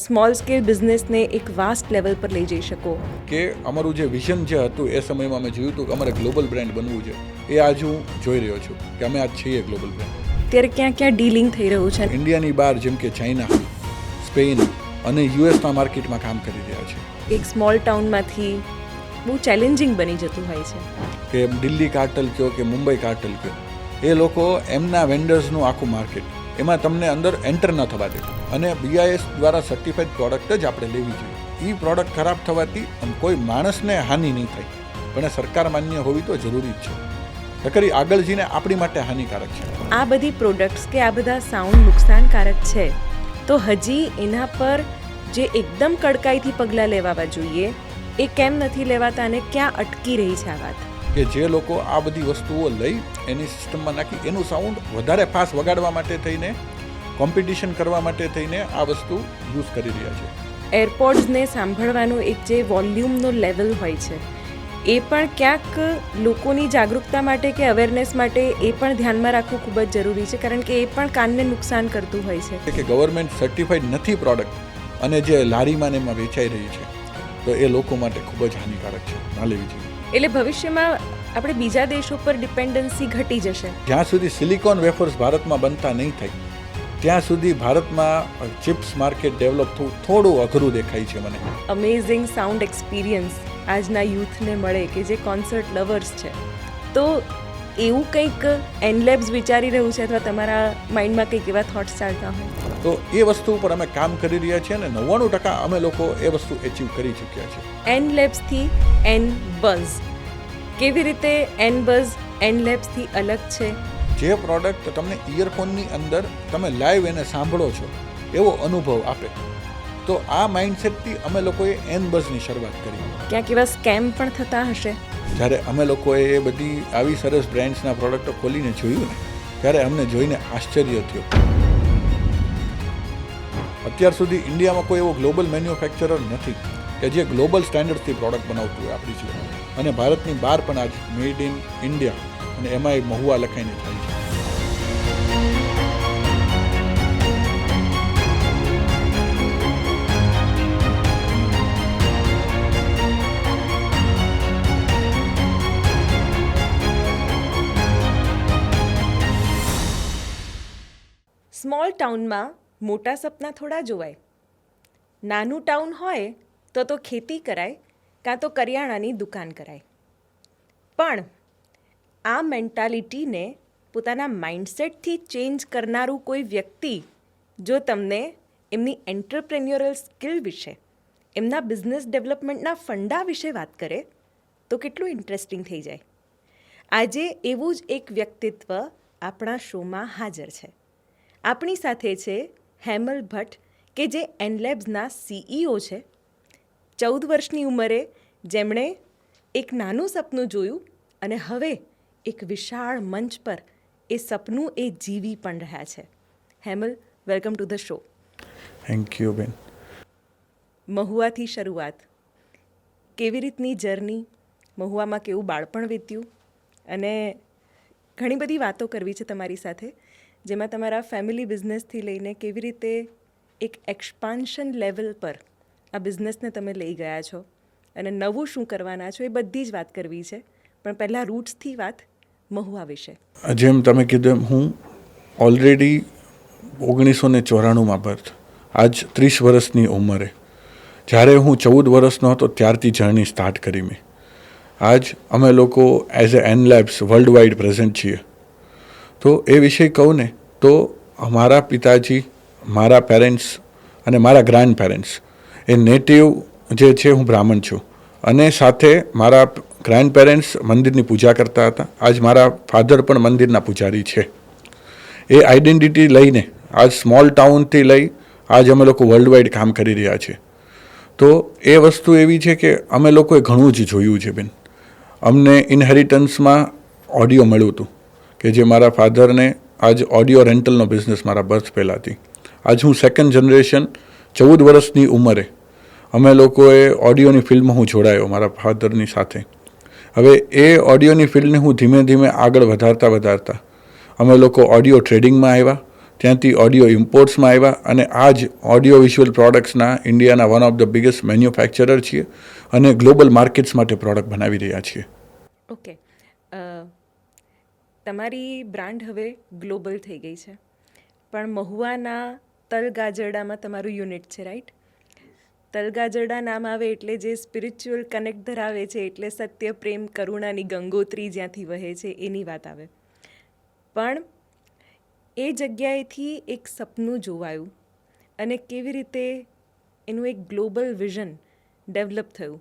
Small scale બિઝનેસને એક vast level પર લઈ જઈ શકો? કે અમારું જે વિઝન જે હતું એ સમયમાં અમે જોયું હતું કે અમારે ગ્લોબલ બ્રાન્ડ બનવું છે, એ આજ હું જોઈ રહ્યો છું કે અમે આજ છીએ ગ્લોબલ બ્રાન્ડ. ત્યારે ક્યાં ક્યાં ડીલિંગ થઈ રહ્યું છે? ઇન્ડિયાની બહાર જેમ કે ચાઇના, સ્પેન અને યુએસના માર્કેટમાં કામ કરી રહ્યા છે. એક સ્મોલ ટાઉનમાંથી બહુ ચેલેન્જિંગ બની જતું હોય છે કે દિલ્હી કાર્ટલ કહો કે મુંબઈ કાર્ટલ કહો, એ લોકો એમના વેન્ડર્સનું આખું માર્કેટ, એમાં તમને અંદર એન્ટર ન થવા દે અને BIS દ્વારા સર્ટિફાઈડ પ્રોડક્ટ જ આપણે લેવી જોઈએ. એ પ્રોડક્ટ ખરાબ થવાથી કોઈ માણસને હાનિ નહીં થાય, પણ સરકાર માન્ય હોવી તો જરૂરી જ છે. નકર આગળ જઈને આપણી માટે હાનિકારક છે. આ બધી પ્રોડક્ટ્સ કે આ બધા સાઉન્ડ નુકસાનકારક છે, તો હજી એના પર જે એકદમ કડકાઈથી પગલાં લેવા જોઈએ એ કેમ નથી લેવાતા અને ક્યાં અટકી રહી છે આ વાત? કે જે લોકો આ બધી વસ્તુઓ લઈ એની સિસ્ટમમાં નાખી એનું સાઉન્ડ વધારે ફાસ્ટ વગાડવા માટે થઈને, કોમ્પિટિશન કરવા માટે થઈને આ વસ્તુ યુઝ કરી રહ્યા છે. એરપોડ્સને સાંભળવાનો એક જે વોલ્યુમનો લેવલ હોય છે એ પણ ક્યાંક લોકોની જાગૃતતા માટે કે અવેરનેસ માટે એ પણ ધ્યાનમાં રાખવું ખૂબ જ જરૂરી છે, કારણ કે એ પણ કાનને નુકસાન કરતું હોય છે. કે ગવર્મેન્ટ સર્ટિફાઈડ નથી પ્રોડક્ટ અને જે લારીમાં એમાં વેચાઈ રહી છે, તો એ લોકો માટે ખૂબ જ હાનિકારક છે, ના લેવી જોઈએ. એટલે ભવિષ્યમાં આપણે બીજા દેશો પર ડિપેન્ડન્સી ઘટી જશે. જ્યાં સુધી સિલિકોન વેફર્સ ભારતમાં બનતા નહીં થાય ત્યાં સુધી ભારતમાં ચિપ્સ માર્કેટ ડેવલપ થવું થોડું અઘરું દેખાય છે મને. અમેઝિંગ સાઉન્ડ એક્સપિરિયન્સ આજના યુથને મળે કે જે કોન્સર્ટ લવર્સ છે, તો એવું કંઈક એનલેબ્સ વિચારી રહ્યું છે અથવા તમારા માઇન્ડમાં કંઈક એવા થોટ્સ ચાલતા હોય તો એ વસ્તુ ઉપર અમે કામ કરી રહ્યા છીએ અને 99% અમે લોકો એ વસ્તુ એચીવ કરી ચૂક્યા છે. એનલેબ્સથી એનબઝ કેવી રીતે એનબઝ એનલેબ્સથી અલગ છે? જે પ્રોડક્ટ તમને ઇયરફોનની અંદર તમે લાઈવ એને સાંભળો છો એવો અનુભવ આપે, તો આ માઇન્ડસેટથી અમે લોકોએ એનબઝની શરૂઆત કરી. ક્યાંક એવા સ્કેમ પણ થતા હશે? જ્યારે અમે લોકોએ એ બધી આવી સરસ બ્રાન્ડ્સના પ્રોડક્ટો ખોલીને જોયું ને, ત્યારે અમને જોઈને આશ્ચર્ય થયું. અત્યાર સુધી ઇન્ડિયામાં કોઈ એવો ગ્લોબલ મેન્યુફેક્ચરર નથી કે જે ગ્લોબલ સ્ટેન્ડર્ડથી પ્રોડક્ટ બનાવતું હોય આપણી છે. અને ભારતની બહાર પણ આજ મેડ ઇન ઇન્ડિયા અને એમાં મહુવા લખાઈને થાય છે. સ્મોલ ટાઉનમાં મોટા સપના થોડા જોવાય. નાનું ટાઉન હોય તો ખેતી કરાય કાં તો કરિયાણાની દુકાન કરાય. પણ આ મેન્ટાલિટીને પોતાના માઇન્ડસેટથી ચેન્જ કરનારું કોઈ વ્યક્તિ જો તમને એમની એન્ટરપ્રેન્યોરલ સ્કિલ વિશે, એમના બિઝનેસ ડેવલપમેન્ટના ફંડા વિશે વાત કરે તો કેટલું ઇન્ટરેસ્ટિંગ થઈ જાય. આજે એવું જ એક વ્યક્તિત્વ આપણા શોમાં હાજર છે. આપણી સાથે છે હેમલ ભટ્ટ, કે જે એનલેબ્સના CEO છે. 14 વર્ષની ઉંમરે જેમણે એક નાનું સપનું જોયું અને હવે એક વિશાળ મંચ પર એ સપનું એ જીવી પણ રહ્યા છે. Hemal, welcome to the show. Thank you બેન. મહુવાથી શરૂઆત, કેવી રીતની જર્ની, મહુવામાં કેવું બાળપણ વીત્યું, અને ઘણી બધી વાતો કરવી છે તમારી સાથે, જેમાં તમારા ફેમિલી બિઝનેસથી લઈને કેવી રીતે એક એક્સપાન્શન લેવલ પર આ બિઝનેસને તમે લઈ ગયા છો અને નવું શું કરવાના છો એ બધી જ વાત કરવી છે. પણ પહેલાં રૂટ્સથી વાત મહુવા વિશે. જેમ તમે કીધું એમ હું ઓલરેડી 1994માં બર્થ, આજ 30 વર્ષની ઉંમરે, જ્યારે હું 14 વર્ષનો હતો ત્યારથી જર્ની સ્ટાર્ટ કરી મેં. આજ અમે લોકો as a Enlabs world wide present છીએ. તો એ વિષય કહું ને તો મારા પિતાજી, મારા પેરેન્ટ્સ અને મારા ગ્રાન્ડ પેરેન્ટ્સ એ નેટિવ જે છે, હું બ્રાહ્મણ છું અને સાથે મારા ગ્રાન્ડ પેરેન્ટ્સ મંદિરની પૂજા કરતા હતા. આજ મારા ફાધર પણ મંદિરના પૂજારી છે. એ આઈડેન્ટિટી લઈને આજ સ્મોલ ટાઉનથી લઈ આજ અમે લોકો વર્લ્ડ વાઇડ કામ કરી રહ્યા છીએ. તો એ વસ્તુ એવી છે કે અમે લોકોએ ઘણું જ જોયું છે બેન. અમને ઇનહેરિટન્સમાં ઓડિયો મળ્યું હતું કે જે મારા ફાધરને આજ ઓડિયો રેન્ટલનો બિઝનેસ મારા બર્થ પહેલાંથી. આજ હું સેકન્ડ જનરેશન 14 વર્ષની ઉંમરે અમે લોકોએ ઓડિયોની ફિલ્ડમાં હું જોડાયો મારા ફાધરની સાથે. હવે એ ઓડિયોની ફિલ્ડને હું ધીમે ધીમે આગળ વધારતા અમે લોકો ઓડિયો ટ્રેડિંગમાં આવ્યા. ત્યાંથી ઓડિયો ઇમ્પોર્ટ્સમાં આવ્યા અને આ જ ઓડિયો વિઝ્યુઅલ પ્રોડક્ટ્સના ઇન્ડિયાના one of the biggest manufacturer છીએ અને ગ્લોબલ માર્કેટ્સ માટે પ્રોડક્ટ બનાવી રહ્યા છીએ. ઓકે, તમારી બ્રાન્ડ હવે ગ્લોબલ થઈ ગઈ છે, પણ મહુવાના તલગાજરડામાં તમારું યુનિટ છે, રાઈટ? તલગાજરડા નામ આવે એટલે જે સ્પિરિચ્યુઅલ કનેક્ટ ધરાવે છે, એટલે સત્ય, પ્રેમ, કરુણાની ગંગોત્રી જ્યાંથી વહે છે એની વાત આવે. પણ એ જગ્યાએથી એક સપનું જોવાયું અને કેવી રીતે એનું એક ગ્લોબલ વિઝન ડેવલપ થયું.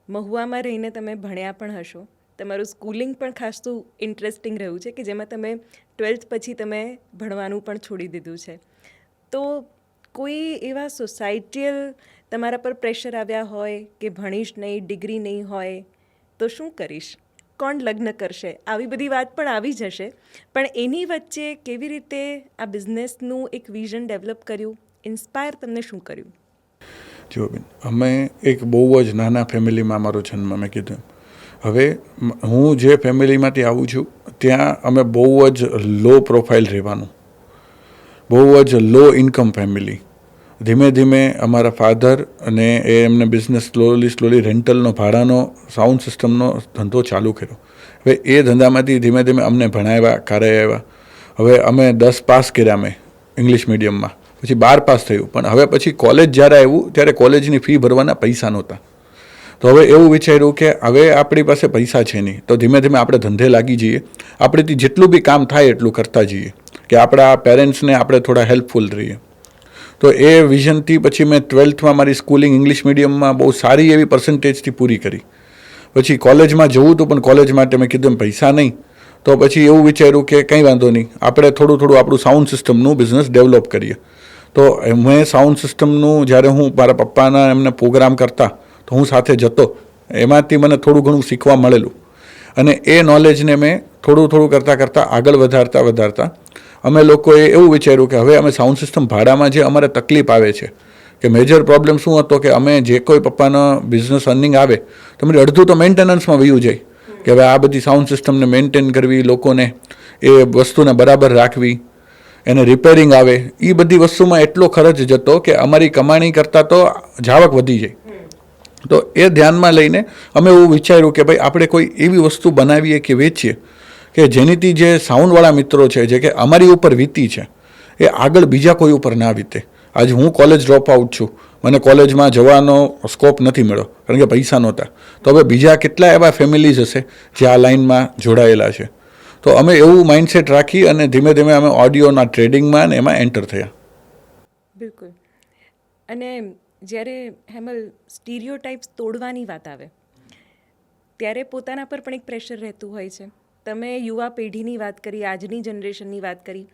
મહુવામાં રહીને તમે ભણ્યા પણ હશો, તમારું સ્કૂલિંગ પણ ખાસું ઇન્ટરેસ્ટિંગ રહ્યું છે કે જેમાં તમે 12th પછી તમે ભણવાનું પણ છોડી દીધું છે. તો કોઈ એવા સોસાયટીયલ તમારા પર પ્રેશર આવ્યા હોય કે ભણીશ નહીં, ડિગ્રી નહીં હોય તો શું કરીશ, કોણ લગ્ન કરશે, આવી બધી વાત પણ આવી જશે, પણ એની વચ્ચે કેવી રીતે આ બિઝનેસનું એક વિઝન ડેવલપ કર્યું, ઇન્સ્પાયર તમને શું કર્યું? જો બેન, અમે એક બહુ જ નાના ફેમિલીમાં અમારો જન્મ, મેં કીધું. હવે હું જે ફેમિલીમાંથી આવું છું ત્યાં અમે બહુ જ લો પ્રોફાઇલ રહેવાનું, બહુ જ લો ઇન્કમ ફેમિલી. ધીમે ધીમે અમારા ફાધર અને એમને બિઝનેસ સ્લોલી રેન્ટલનો, ભાડાનો, સાઉન્ડ સિસ્ટમનો ધંધો ચાલુ કર્યો. હવે એ ધંધામાંથી ધીમે ધીમે અમને ભણાવ્યા, કરાવ્યા. હવે અમે 10 પાસ કર્યા મેં ઇંગ્લિશ મીડિયમમાં, પછી 12 પાસ થયું. પણ હવે પછી કોલેજ જ્યારે આવ્યું ત્યારે કોલેજની ફી ભરવાના પૈસા નહોતા. તો હવે એવું વિચાર્યું કે હવે આપણી પાસે પૈસા છે નહીં, તો ધીમે ધીમે આપણે ધંધે લાગી જઈએ, આપણેથી જેટલું બી કામ થાય એટલું કરતા જઈએ કે આપણા પેરેન્ટ્સને આપણે થોડા હેલ્પફુલ રહીએ. તો એ વિઝનથી પછી મેં 12થમાં મારી સ્કૂલિંગ ઇંગ્લિશ મીડિયમમાં બહુ સારી એવી પર્સન્ટેજથી પૂરી કરી. પછી કોલેજમાં જવું હતું, પણ કોલેજ માટે મેં કીધું એમ પૈસા નહીં. તો પછી એવું વિચાર્યું કે કંઈ વાંધો નહીં, આપણે થોડું થોડું આપણું સાઉન્ડ સિસ્ટમનું બિઝનેસ ડેવલપ કરીએ. તો મેં સાઉન્ડ સિસ્ટમનું જ્યારે હું મારા પપ્પાના એમને પ્રોગ્રામ કરતા તો હું સાથે જતો, એમાંથી મને થોડું ઘણું શીખવા મળેલું. અને એ નોલેજને મેં થોડું થોડું કરતાં કરતાં આગળ વધારતા અમે લોકોએ એવું વિચાર્યું કે હવે અમે સાઉન્ડ સિસ્ટમ ભાડામાં જે અમારે તકલીફ આવે છે, કે મેજર પ્રોબ્લેમ શું હતો કે અમે જે કોઈ પપ્પાનો બિઝનેસ અર્નિંગ આવે તો અમારે અડધું તો મેન્ટેનન્સમાં વયું જાય, કે હવે આ બધી સાઉન્ડ સિસ્ટમને મેન્ટેન કરવી, લોકોને એ વસ્તુને બરાબર રાખવી, એને રિપેરિંગ આવે, એ બધી વસ્તુમાં એટલો ખર્ચ જતો કે અમારી કમાણી કરતાં તો જાવક વધી જાય. તો એ ધ્યાનમાં લઈને અમે એવું વિચાર્યું કે ભાઈ આપણે કોઈ એવી વસ્તુ બનાવીએ કે વેચીએ કે જેનીથી જે સાઉન્ડવાળા મિત્રો છે, જે કે અમારી ઉપર વીતી છે, એ આગળ બીજા કોઈ ઉપર ના વીતે. આજે હું કોલેજ ડ્રોપ આઉટ છું, મને કોલેજમાં જવાનો સ્કોપ નથી મળ્યો કારણ કે પૈસા નહોતા. તો હવે બીજા કેટલા એવા ફેમિલીઝ હશે જે આ લાઇનમાં જોડાયેલા છે. તો અમે એવું માઇન્ડસેટ રાખી અને ધીમે ધીમે અમે ઓડિયોના ટ્રેડિંગમાં ને એમાં એન્ટર થયા. બિલકુલ. અને જ્યારે હેમલ સ્ટીરિયોટાઇપ્સ તોડવાની વાત આવે ત્યારે પોતાના પર પણ એક પ્રેશર રહેતું હોય છે. તમે યુવા પેઢીની વાત કરી, આજની જનરેશનની વાત કરી,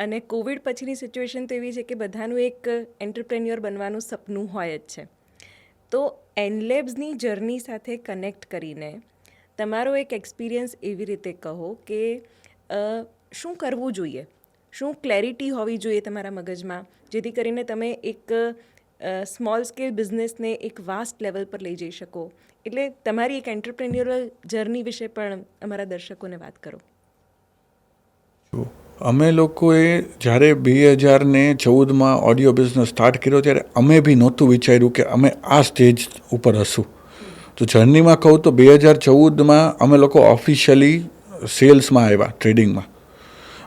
અને કોવિડ પછીની સિચ્યુએશન તો એવી છે કે બધાનું એક એન્ટરપ્રેન્યોર બનવાનું સપનું હોય જ છે. તો એનલેબ્સની જર્ની સાથે કનેક્ટ કરીને તમારો એક એક્સપિરિયન્સ એવી રીતે કહો કે શું કરવું જોઈએ, શું ક્લેરિટી હોવી જોઈએ તમારા મગજમાં, જેથી કરીને તમે એક સ્મોલ સ્કેલ બિઝનેસને એક વાસ્ટ લેવલ પર લઈ જઈ શકો. એટલે તમારી એક એન્ટરપ્રેન્યોરલ જર્ની વિશે પણ અમારા દર્શકોને વાત કરો. અમે લોકોએ જ્યારે 2014માં ઓડિયો બિઝનેસ સ્ટાર્ટ કર્યો ત્યારે અમે બી નહોતું વિચાર્યું કે અમે આ સ્ટેજ ઉપર હશું. તો જર્નીમાં કહું તો 2014માં અમે લોકો ઓફિશિયલી સેલ્સમાં આવ્યા, ટ્રેડિંગમાં.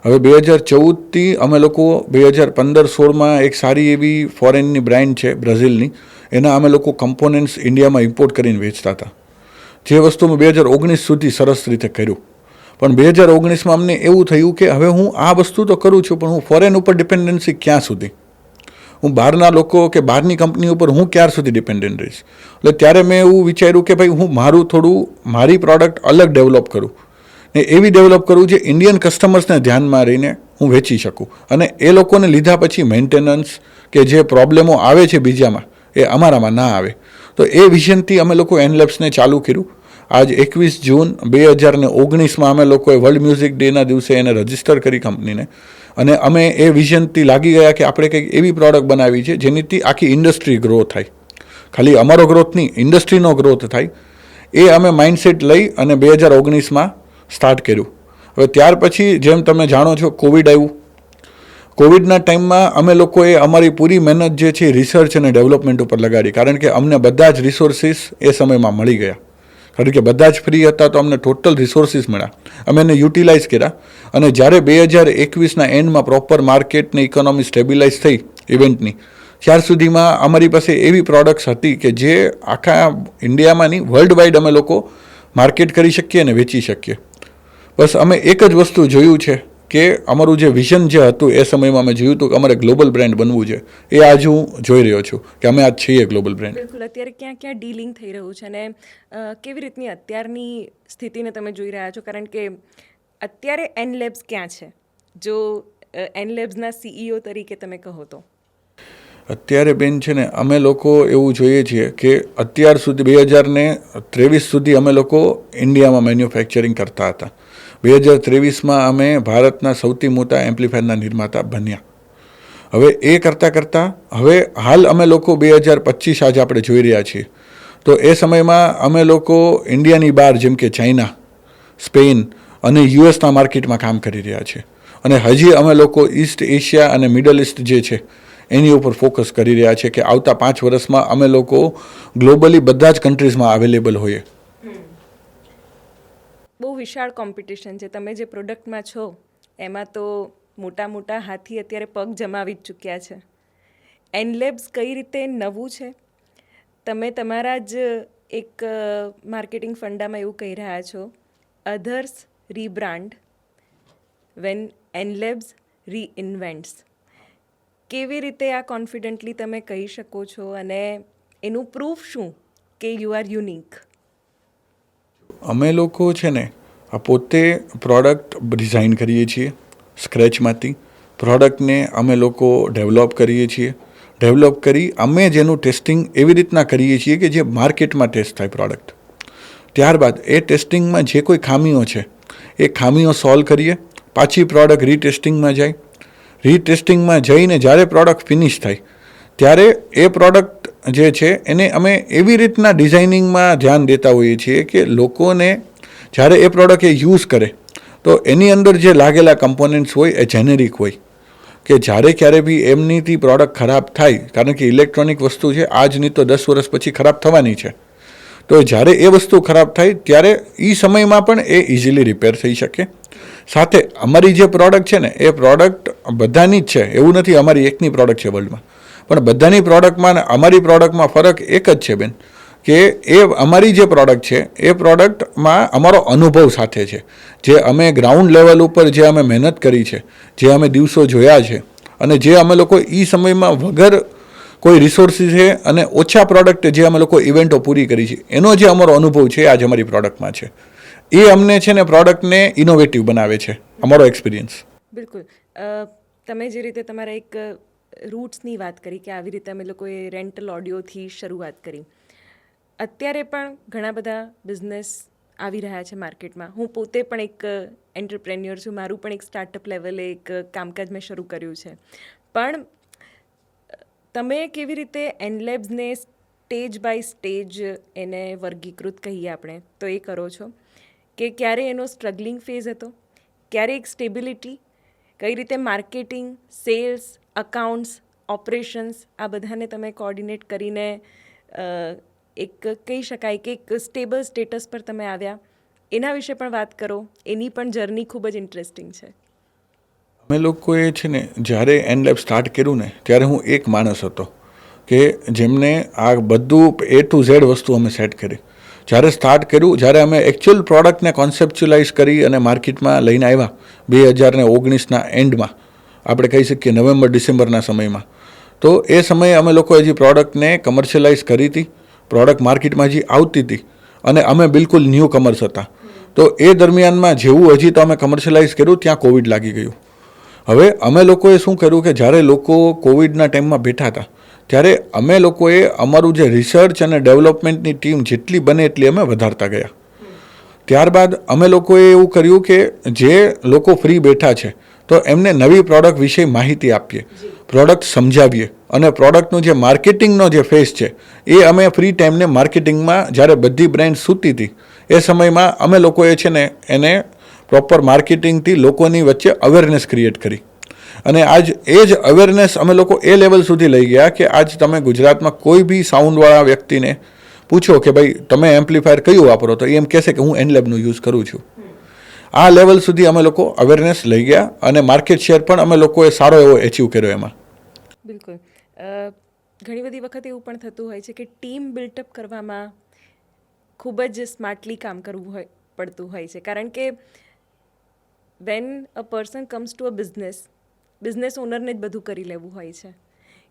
હવે 2014થી અમે લોકો 2015-16માં એક સારી એવી ફોરેનની બ્રાન્ડ છે બ્રાઝિલની, એના અમે લોકો કમ્પોનન્ટ્સ ઇન્ડિયામાં ઇમ્પોર્ટ કરીને વેચતા હતા. જે વસ્તુ મેં 2019 સુધી સરસ રીતે કર્યું. પણ 2019માં અમને એવું થયું કે હવે હું આ વસ્તુ તો કરું છું, પણ હું ફોરેન ઉપર ડિપેન્ડન્સી ક્યાં સુધી, હું બહારના લોકો કે બહારની કંપની ઉપર હું ક્યાર સુધી ડિપેન્ડન્ટ રહીશ. એટલે ત્યારે મેં એવું વિચાર્યું કે ભાઈ હું મારી પ્રોડક્ટ અલગ ડેવલપ કરું ને એવી ડેવલપ કરું જે ઇન્ડિયન કસ્ટમર્સને ધ્યાનમાં રહીને હું વેચી શકું, અને એ લોકોને લીધા પછી મેન્ટેનન્સ કે જે પ્રોબ્લેમો આવે છે બીજામાં એ અમારામાં ના આવે. તો એ વિઝનથી અમે લોકો એનલેબ્સને ચાલુ કર્યું. આજ 21 જૂન 2019માં અમે લોકોએ વર્લ્ડ મ્યુઝિક ડેના દિવસે એને રજિસ્ટર કરી કંપનીને, અને અમે એ વિઝનથી લાગી ગયા કે આપણે કંઈક એવી પ્રોડક્ટ બનાવી છે જેનીથી આખી ઇન્ડસ્ટ્રી ગ્રો થાય, ખાલી અમારો ગ્રોથ નહીં, ઇન્ડસ્ટ્રીનો ગ્રોથ થાય. એ અમે માઇન્ડસેટ લઈ અને 2019માં સ્ટાર્ટ કર્યું. હવે ત્યાર પછી જેમ તમે જાણો છો કોવિડ આવ્યું, કોવિડના ટાઈમમાં અમે લોકોએ અમારી પૂરી મહેનત જે છે રિસર્ચ અને ડેવલપમેન્ટ ઉપર લગાડી, કારણ કે અમને બધા જ રિસોર્સિસ એ સમયમાં મળી ગયા. કારણ કે બધા જ ફ્રી હતા તો અમને ટોટલ રિસોર્સિસ મળ્યા, અમે એને યુટિલાઇઝ કર્યા. અને જ્યારે 2021ના એન્ડમાં પ્રોપર માર્કેટ ને ઇકોનોમી સ્ટેબિલાઇઝ થઈ ઇવેન્ટની, ત્યાર સુધીમાં અમારી પાસે એવી પ્રોડક્ટ્સ હતી કે જે આખા ઇન્ડિયામાં નહીં, વર્લ્ડ વાઇડ અમે લોકો માર્કેટ કરી શકીએ અને વેચી શકીએ. બસ અમે એક જ વસ્તુ જોયું છે કે અમારું જે વિઝન જે હતું એ સમયમાં અમે જોયું હતું કે અમારે ગ્લોબલ બ્રાન્ડ બનવું છે. એ આજ હું જોઈ રહ્યો છું કે અમે આજ છીએ ગ્લોબલ બ્રાન્ડ. બિલકુલ. અત્યારે ક્યાં ક્યાં ડીલિંગ થઈ રહ્યું છે અને કેવી રીતની અત્યારની સ્થિતિને તમે જોઈ રહ્યા છો? કારણ કે અત્યારે એન લેબ્સ ક્યાં છે, જો એન લેબ્સના CEO તરીકે તમે કહો તો? અત્યારે બેન છે ને, અમે લોકો એવું જોઈએ છીએ કે અત્યાર સુધી 2023 સુધી અમે લોકો ઇન્ડિયામાં મેન્યુફેક્ચરિંગ કરતા હતા. 2023માં અમે ભારતના સૌથી મોટા એમ્પ્લીફાયરના નિર્માતા બન્યા. હવે એ કરતાં કરતાં હવે હાલ અમે લોકો 2025 આજે આપણે જોઈ રહ્યા છીએ, તો એ સમયમાં અમે લોકો ઇન્ડિયાની બહાર જેમ કે ચાઇના, સ્પેન અને યુએસના માર્કેટમાં કામ કરી રહ્યા છીએ. અને હજી અમે લોકો ઈસ્ટ એશિયા અને મિડલ ઇસ્ટ જે છે એની ઉપર ફોકસ કરી રહ્યા છે કે આવતા 5 વર્ષમાં અમે લોકો ગ્લોબલી બધા જ કન્ટ્રીઝમાં અવેલેબલ હોઈએ. બહુ વિશાળ કોમ્પિટિશન છે. તમે જે પ્રોડક્ટમાં છો એમાં તો મોટા મોટા હાથી અત્યારે પગ જમાવી જ ચૂક્યા છે. એન લેબ્સ કઈ રીતે નવું છે? તમે તમારા જ એક માર્કેટિંગ ફંડામાં એવું કહી રહ્યા છો, અધર્સ રીબ્રાન્ડ વેન એન લેબ્સ રીઇન્વેન્ટ્સ. કેવી રીતે આ કોન્ફિડન્ટલી તમે કહી શકો છો અને એનું પ્રૂફ શું કે યુ આર યુનિક? અમે લોકો છે ને આ પોતે પ્રોડક્ટ ડિઝાઇન કરીએ છીએ સ્ક્રેચમાંથી. પ્રોડક્ટને અમે લોકો ડેવલપ કરીએ છીએ. ડેવલપ કરી અમે જેનું ટેસ્ટિંગ એવી રીતના કરીએ છીએ કે જે માર્કેટમાં ટેસ્ટ થાય પ્રોડક્ટ. ત્યારબાદ એ ટેસ્ટિંગમાં જે કોઈ ખામીઓ છે એ ખામીઓ સોલ્વ કરીએ. પાછી પ્રોડક્ટ રીટેસ્ટિંગમાં જાય. રીટેસ્ટિંગમાં જઈને જ્યારે પ્રોડક્ટ ફિનિશ થાય ત્યારે એ પ્રોડક્ટ જે છે એને અમે એવી રીતના ડિઝાઇનિંગમાં ધ્યાન દેતા હોઈએ છીએ કે લોકોને જ્યારે એ પ્રોડક્ટ એ યુઝ કરે તો એની અંદર જે લાગેલા કમ્પોનન્ટ્સ હોય એ જેનેરિક હોય, કે જ્યારે ક્યારે બી એમનીથી પ્રોડક્ટ ખરાબ થાય, કારણ કે ઇલેક્ટ્રોનિક વસ્તુ છે આજની તો 10 વર્ષ પછી ખરાબ થવાની છે, તો જ્યારે એ વસ્તુ ખરાબ થાય ત્યારે એ સમયમાં પણ એ ઇઝીલી રિપેર થઈ શકે. સાથે અમારી જે પ્રોડક્ટ છે ને એ પ્રોડક્ટ બધાની જ છે, એવું નથી અમારી એકની પ્રોડક્ટ છે વર્લ્ડમાં, પણ બધાની પ્રોડક્ટમાં અને અમારી પ્રોડક્ટમાં ફરક એક જ છે બેન, કે એ અમારી જે પ્રોડક્ટ છે એ પ્રોડક્ટમાં અમારો અનુભવ સાથે છે. જે અમે ગ્રાઉન્ડ લેવલ ઉપર જે અમે મહેનત કરી છે, જે અમે દિવસો જોયા છે અને જે અમે લોકો એ સમયમાં વગર કોઈ રિસોર્સિસ છે અને ઓછા પ્રોડક્ટ જે અમે લોકો ઇવેન્ટો પૂરી કરી છે, એનો જે અમારો અનુભવ છે આજ અમારી પ્રોડક્ટમાં છે. એ અમને છે ને પ્રોડક્ટને ઇનોવેટિવ બનાવે છે, અમારો એક્સપિરિયન્સ. બિલકુલ. તમે જે રીતે તમારા એક રૂટ્સની વાત કરી કે આવી રીતે અમે લોકોએ રેન્ટલ ઓડિયોથી શરૂઆત કરી, અત્યારે પણ ઘણા બધા બિઝનેસ આવી રહ્યા છે માર્કેટમાં. હું પોતે પણ એક એન્ટરપ્રેન્યોર છું, મારું પણ એક સ્ટાર્ટઅપ લેવલે એક કામકાજ મેં શરૂ કર્યું છે. પણ તમે કેવી રીતે એનલેબ્સને સ્ટેજ બાય સ્ટેજ એને વર્ગીકૃત કહીએ આપણે તો એ કરો છો કે ક્યારે એનો સ્ટ્રગલિંગ ફેઝ હતો, ક્યારે એક સ્ટેબિલિટી, કઈ રીતે માર્કેટિંગ, સેલ્સ, અકાઉન્ટ્સ, ઓપરેશન્સ આ બધાને તમે કોઓર્ડિનેટ કરીને એક કહી શકાય કે એક સ્ટેબલ સ્ટેટસ પર તમે આવ્યા, એના વિશે પણ વાત કરો. એની પણ જર્ની ખૂબ જ ઇન્ટરેસ્ટિંગ છે. અમે લોકોએ છે ને જ્યારે એન લેબ સ્ટાર્ટ કર્યું ને ત્યારે હું એક માણસ હતો કે જેમને આ બધું A to Z વસ્તુ અમે સેટ કરી. જ્યારે સ્ટાર્ટ કર્યું, જ્યારે અમે એકચ્યુઅલ પ્રોડક્ટને કોન્સેપ્ચ્યુલાઇઝ કરી અને માર્કેટમાં લઈને આવ્યા 2019ના એન્ડમાં, આપણે કહી શકીએ નવેમ્બર-ડિસેમ્બરના સમયમાં, તો એ સમયે અમે લોકો હજી પ્રોડક્ટને કમર્શિયલાઇઝ કરી હતી. પ્રોડક્ટ માર્કેટમાં હજી આવતી હતી અને અમે બિલકુલ ન્યૂ કમર્સ હતા. તો એ દરમિયાનમાં જેવું હજી તો અમે કમર્શિયલાઇઝ કર્યું ત્યાં કોવિડ લાગી ગયું. હવે અમે લોકોએ શું કર્યું કે જ્યારે લોકો કોવિડના ટાઈમમાં બેઠા હતા ત્યારે અમે લોકોએ અમારું જે રિસર્ચ અને ડેવલપમેન્ટની ટીમ જેટલી બને એટલી અમે વધારતા ગયા. ત્યારબાદ અમે લોકોએ એવું કર્યું કે જે લોકો ફ્રી બેઠા છે તો એમને નવી પ્રોડક્ટ વિશે માહિતી આપીએ, પ્રોડક્ટ સમજાવીએ અને પ્રોડક્ટનું જે માર્કેટિંગનો જે ફેઝ છે એ અમે ફ્રી ટાઈમને માર્કેટિંગમાં, જ્યારે બધી બ્રાન્ડ સૂતી હતી એ સમયમાં અમે લોકોએ છે ને એને પ્રોપર માર્કેટિંગથી લોકોની વચ્ચે અવેરનેસ ક્રિએટ કરી. અને આજ એ જ અવેરનેસ અમે લોકો એ લેવલ સુધી લઈ ગયા કે આજ તમે ગુજરાતમાં કોઈ બી સાઉન્ડવાળા વ્યક્તિને પૂછો કે ભાઈ તમે એમ્પ્લીફાયર કયું વાપરો તો એમ કહેશે કે હું એનલેબનું યુઝ કરું છું. આ લેવલ સુધી અમે લોકો અવેરનેસ લઈ ગયા અને માર્કેટ શેર પણ અમે લોકોએ સારો એવો એચીવ કર્યો એમાં. બિલકુલ. ઘણી બધી વખત એવું પણ થતું હોય છે કે ટીમ બિલ્ટઅપ કરવામાં ખૂબ જ સ્માર્ટલી કામ કરવું પડતું હોય છે, કારણ કે when a person comes to a business ઓનરને જ બધું કરી લેવું હોય છે